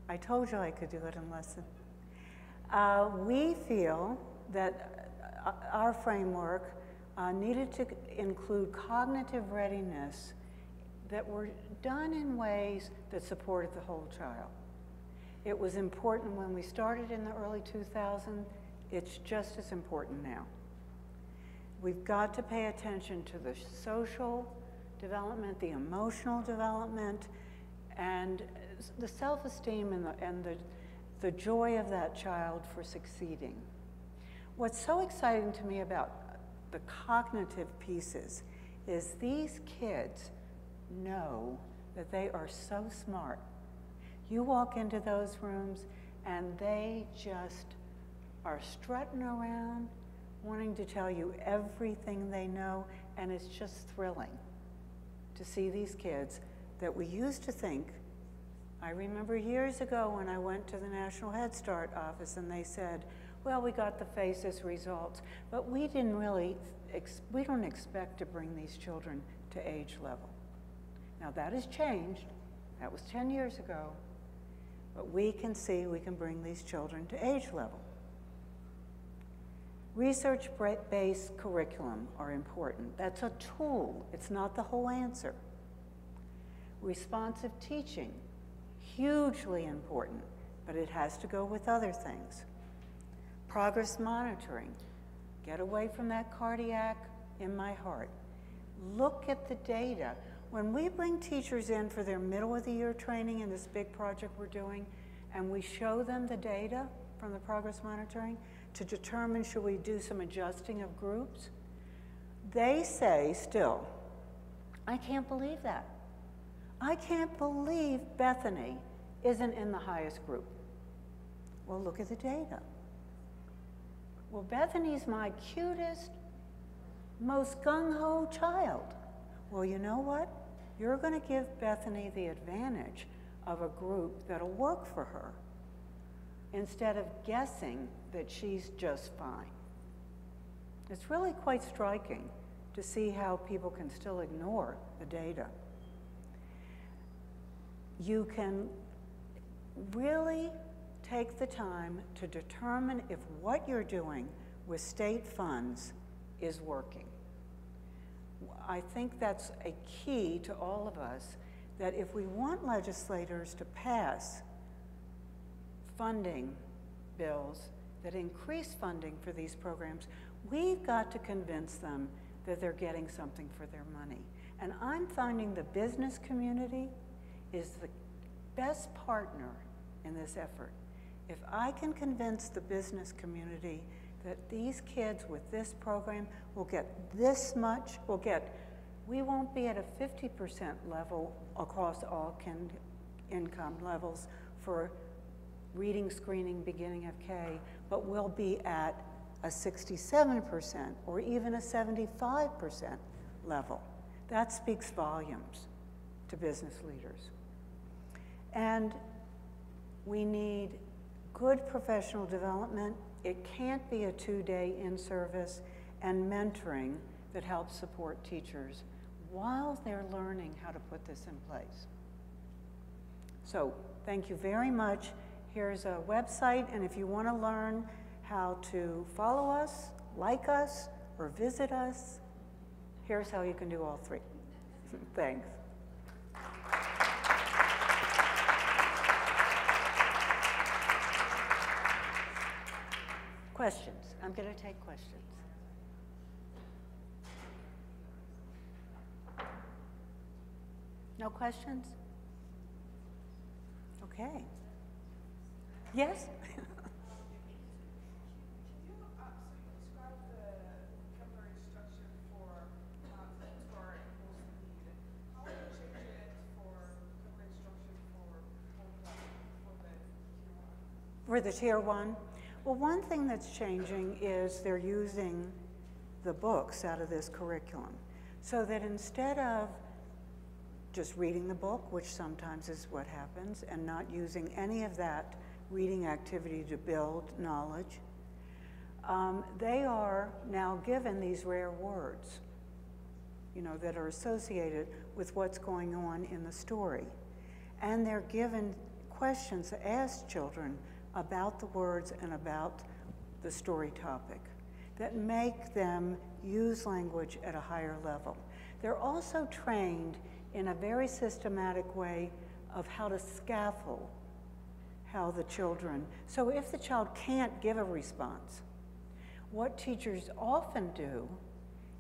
[SPEAKER 1] I told you I could do it in less than. We feel that our framework needed to include cognitive readiness that were done in ways that supported the whole child. It was important when we started in the early 2000s. It's just as important now. We've got to pay attention to the social development, the emotional development, and the self-esteem and the joy of that child for succeeding. What's so exciting to me about the cognitive pieces is these kids know that they are so smart. You walk into those rooms and they just are strutting around, wanting to tell you everything they know, and it's just thrilling to see these kids that we used to think. I remember years ago when I went to the National Head Start office and they said, well, we got the FACES results, but we didn't really, we don't expect to bring these children to age level. Now that has changed. That was 10 years ago. But we can see we can bring these children to age level. Research-based curriculum are important. That's a tool. It's not the whole answer. Responsive teaching, hugely important, but it has to go with other things. Progress monitoring. Get away from that cardiac in my heart. Look at the data. When we bring teachers in for their middle of the year training in this big project we're doing, and we show them the data from the progress monitoring to determine should we do some adjusting of groups, they say still, I can't believe that. I can't believe Bethany isn't in the highest group. Well, look at the data. Well, Bethany's my cutest, most gung-ho child. Well, you know what? You're going to give Bethany the advantage of a group that'll work for her instead of guessing that she's just fine. It's really quite striking to see how people can still ignore the data. You can really take the time to determine if what you're doing with state funds is working. I think that's a key to all of us, that if we want legislators to pass funding bills that increase funding for these programs, we've got to convince them that they're getting something for their money. And I'm finding the business community is the best partner in this effort. If I can convince the business community that these kids with this program will get this much, we won't be at a 50% level across all income levels for reading screening beginning of K, but we'll be at a 67% or even a 75% level. That speaks volumes to business leaders. And we need good professional development. It can't be a 2-day in-service, and mentoring that helps support teachers while they're learning how to put this in place. So thank you very much. Here's a website, and if you want to learn how to follow us, like us, or visit us, here's how you can do all three. Thanks. Questions? I'm going to take questions. No questions? Okay. Yes? For the Tier 1? Well, one thing that's changing is they're using the books out of this curriculum, so that instead of just reading the book, which sometimes is what happens, and not using any of that reading activity to build knowledge, they are now given these rare words. that are associated with what's going on in the story. And they're given questions to ask children about the words and about the story topic that make them use language at a higher level. They're also trained in a very systematic way of how to scaffold how the children, so if the child can't give a response, what teachers often do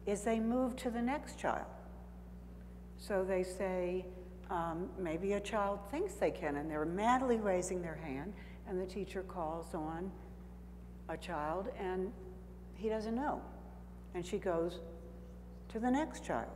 [SPEAKER 1] is they move to the next child. So they say, maybe a child thinks they can, and they're madly raising their hand, and the teacher calls on a child, and he doesn't know. And she goes to the next child.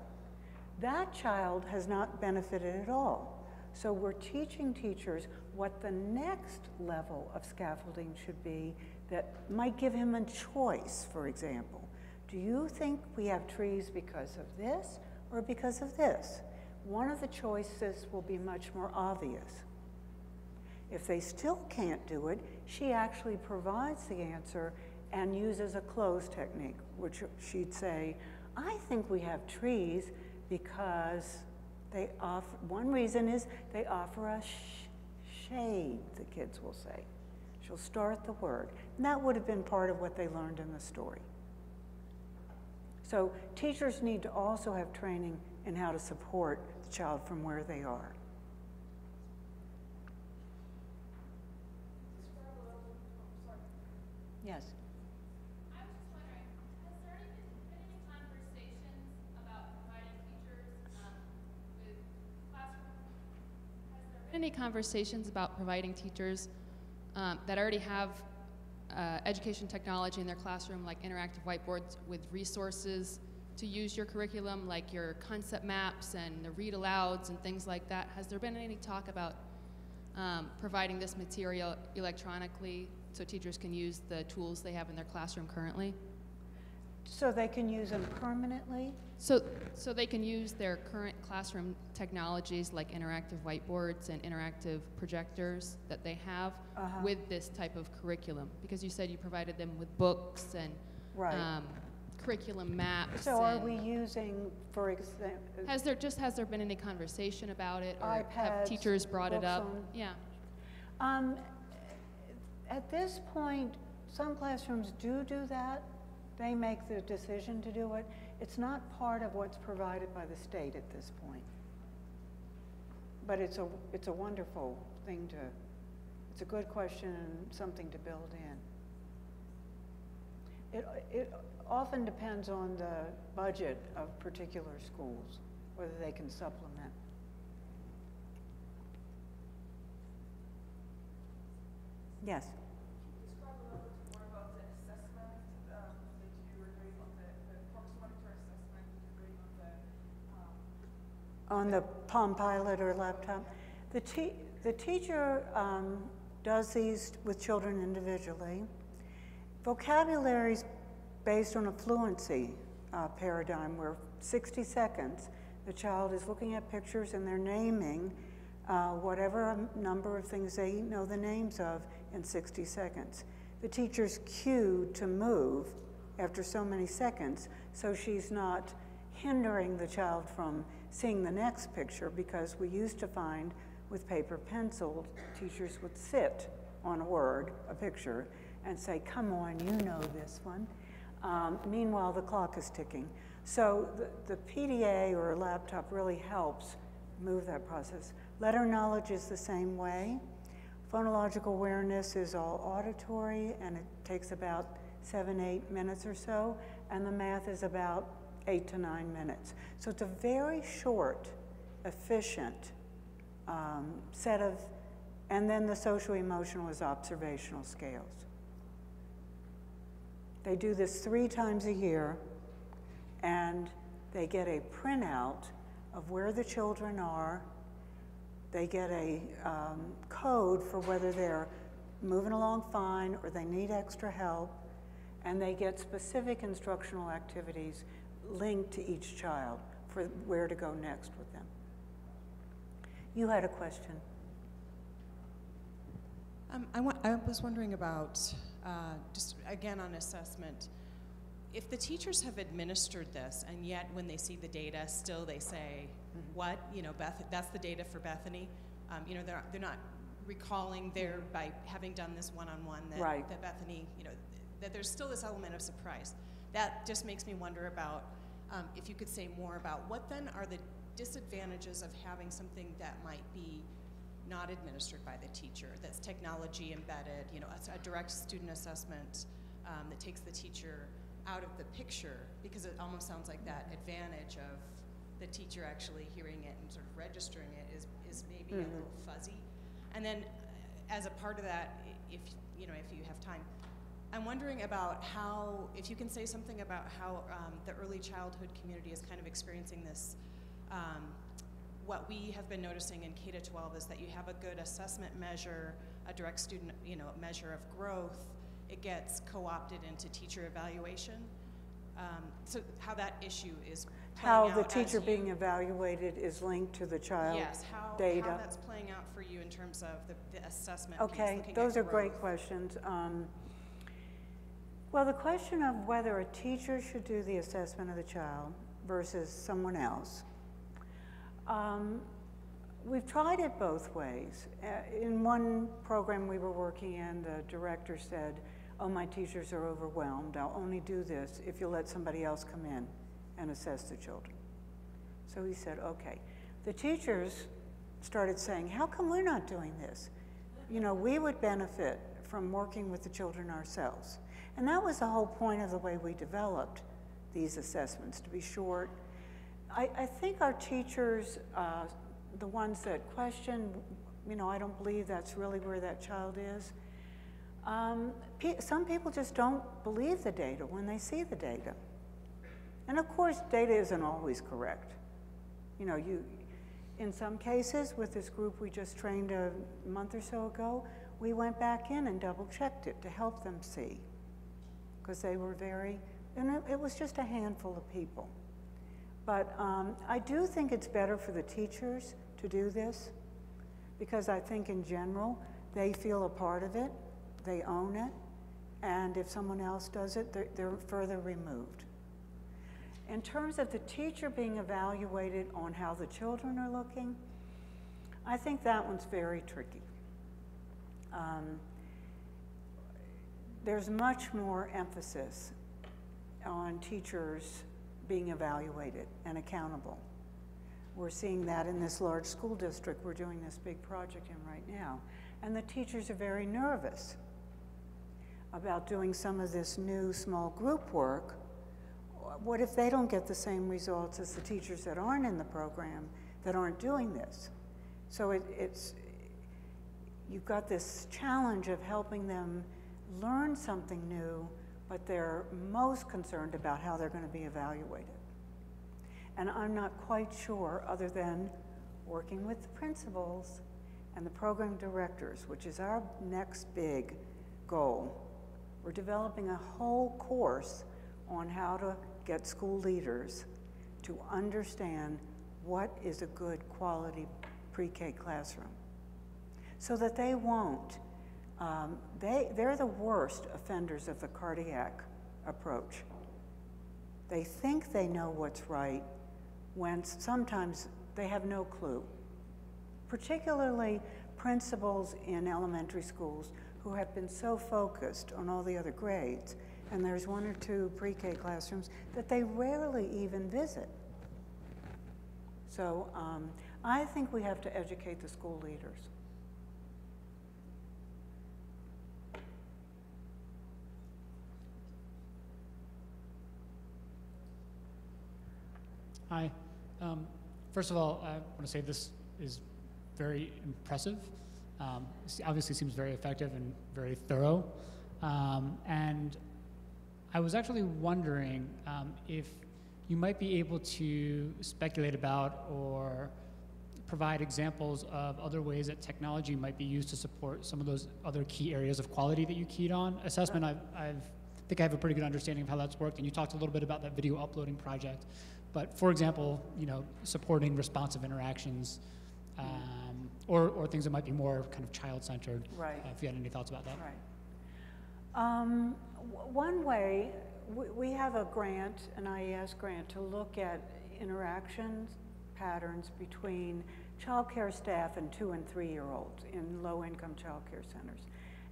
[SPEAKER 1] That child has not benefited at all. So we're teaching teachers what the next level of scaffolding should be that might give him a choice, for example. Do you think we have trees because of this or because of this? One of the choices will be much more obvious. If they still can't do it, she actually provides the answer and uses a close technique, which she'd say, I think we have trees because they offer, one reason is they offer us shade, the kids will say. She'll start the word. And that would have been part of what they learned in the story. So teachers need to also have training in how to support the child from where they are. Yes.
[SPEAKER 2] I was just wondering, has there been any conversations about providing teachers with classrooms? Has there been any conversations about providing teachers that already have education technology in their classroom, like interactive whiteboards with resources to use your curriculum, like your concept maps and the read alouds and things like that? Has there been any talk about providing this material electronically so teachers can use the tools they have in their classroom currently?
[SPEAKER 1] So they can use them permanently?
[SPEAKER 2] So they can use their current classroom technologies like interactive whiteboards and interactive projectors that they have with this type of curriculum, because you said you provided them with books and curriculum maps.
[SPEAKER 1] So are we using, for example,
[SPEAKER 2] has there been any conversation about it, or
[SPEAKER 1] iPads,
[SPEAKER 2] have teachers brought it up? Yeah.
[SPEAKER 1] At this point, some classrooms do that. They make the decision to do it. It's not part of what's provided by the state at this point. But it's a wonderful thing to, it's a good question and something to build in. It often depends on the budget of particular schools, whether they can supplement. Yes?
[SPEAKER 3] Describe a little bit more about the assessment that you were doing on the proximity assessment that you're doing
[SPEAKER 1] on the Palm Pilot or laptop. The teacher does these with children individually. Vocabulary is based on a fluency paradigm where 60 seconds, the child is looking at pictures and they're naming whatever number of things they know the names of in 60 seconds. The teacher's cued to move after so many seconds, so she's not hindering the child from seeing the next picture, because we used to find with paper pencil, teachers would sit on a word, a picture, and say, come on, you know this one. Meanwhile, the clock is ticking. So the PDA or a laptop really helps move that process. Letter knowledge is the same way. Phonological awareness is all auditory, and it takes about 7-8 minutes or so, and the math is about 8 to 9 minutes. So it's a very short, efficient set of, and then the social-emotional is observational scales. They do this 3 times a year, and they get a printout of where the children are. They get a code for whether they're moving along fine or they need extra help, and they get specific instructional activities linked to each child for where to go next with them. You had a question.
[SPEAKER 4] I was wondering about, just again on assessment, if the teachers have administered this, and yet when they see the data, still they say, what, you know, that's the data for Bethany. You know, they're not recalling by having done this one-on-one that, that Bethany, you know, that there's still this element of surprise. That just makes me wonder about, if you could say more about what then are the disadvantages of having something that might be not administered by the teacher, that's technology embedded, you know, a direct student assessment that takes the teacher out of the picture, because it almost sounds like that advantage of the teacher actually hearing it and sort of registering it is maybe a little fuzzy. And then as a part of that, if you know, if you have time, I'm wondering about how, if you can say something about how the early childhood community is kind of experiencing this. What we have been noticing in K-12 is that you have a good assessment measure, a direct student, you know, measure of growth. It gets co-opted into teacher evaluation. So how that issue is playing out.
[SPEAKER 1] How the teacher being evaluated is linked to the child data.
[SPEAKER 4] How that's playing out for you in terms of the assessment
[SPEAKER 1] Okay,
[SPEAKER 4] piece,
[SPEAKER 1] those are great questions. Well, the question of whether a teacher should do the assessment of the child versus someone else, we've tried it both ways. In one program we were working in, the director said, oh, my teachers are overwhelmed. I'll only do this if you'll let somebody else come in and assess the children. So he said, okay. The teachers started saying, how come we're not doing this? You know, we would benefit from working with the children ourselves. And that was the whole point of the way we developed these assessments, to be short. I think our teachers, the ones that question, you know, I don't believe that's really where that child is. Some people just don't believe the data when they see the data. And of course, data isn't always correct. You know, in some cases, with this group we just trained a month or so ago, we went back in and double-checked it to help them see. Because they were and it was just a handful of people. But I do think it's better for the teachers to do this, because I think in general, they feel a part of it, they own it, and if someone else does it, they're further removed. In terms of the teacher being evaluated on how the children are looking, I think that one's very tricky. There's much more emphasis on teachers being evaluated and accountable. We're seeing that in this large school district we're doing this big project in right now. And the teachers are very nervous about doing some of this new small group work. What if they don't get the same results as the teachers that aren't in the program, that aren't doing this? So you've got this challenge of helping them learn something new, but they're most concerned about how they're going to be evaluated. And I'm not quite sure, other than working with the principals and the program directors, which is our next big goal. We're developing a whole course on how to get school leaders to understand what is a good quality pre-K classroom, so that they won't. They're the worst offenders of the cardiac approach. They think they know what's right when sometimes they have no clue. Particularly principals in elementary schools who have been so focused on all the other grades, and there's one or two pre-K classrooms that they rarely even visit. So I think we have to educate the school leaders.
[SPEAKER 5] Hi. First of all, I want to say this is very impressive. Obviously seems very effective and very thorough. And I was actually wondering if you might be able to speculate about or provide examples of other ways that technology might be used to support some of those other key areas of quality that you keyed on. Assessment, I think I have a pretty good understanding of how that's worked, and you talked a little bit about that video uploading project. But for example, you know, supporting responsive interactions, or things that might be more kind of child-centered.
[SPEAKER 1] Right.
[SPEAKER 5] If you had any thoughts about that.
[SPEAKER 1] Right. One way we have a grant, an IES grant, to look at interactions patterns between child care staff and 2- and 3-year-olds in low-income child care centers.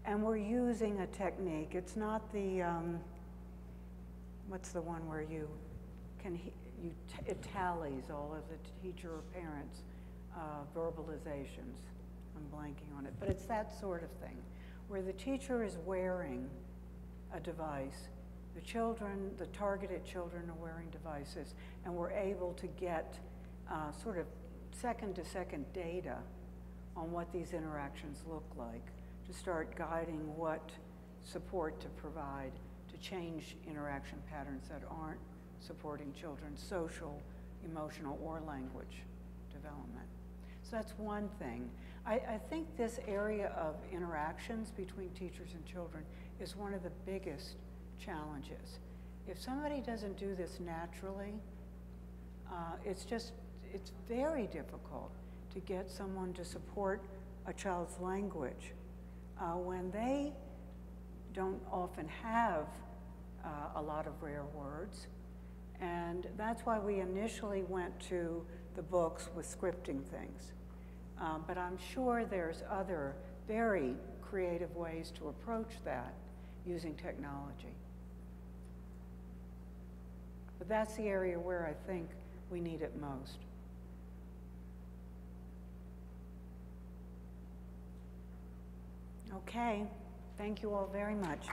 [SPEAKER 1] And we're using a technique. It's not the, what's the one where you can, it tallies all of the teacher or parents' verbalizations. I'm blanking on it, but it's that sort of thing, where the teacher is wearing a device, the children, the targeted children are wearing devices, and we're able to get sort of second-to-second data on what these interactions look like, to start guiding what support to provide to change interaction patterns that aren't supporting children's social, emotional, or language development. So that's one thing. I think this area of interactions between teachers and children is one of the biggest challenges. If somebody doesn't do this naturally, it's very difficult to get someone to support a child's language when they don't often have a lot of rare words. And that's why we initially went to the books with scripting things. But I'm sure there's other very creative ways to approach that using technology. But that's the area where I think we need it most. Okay, thank you all very much.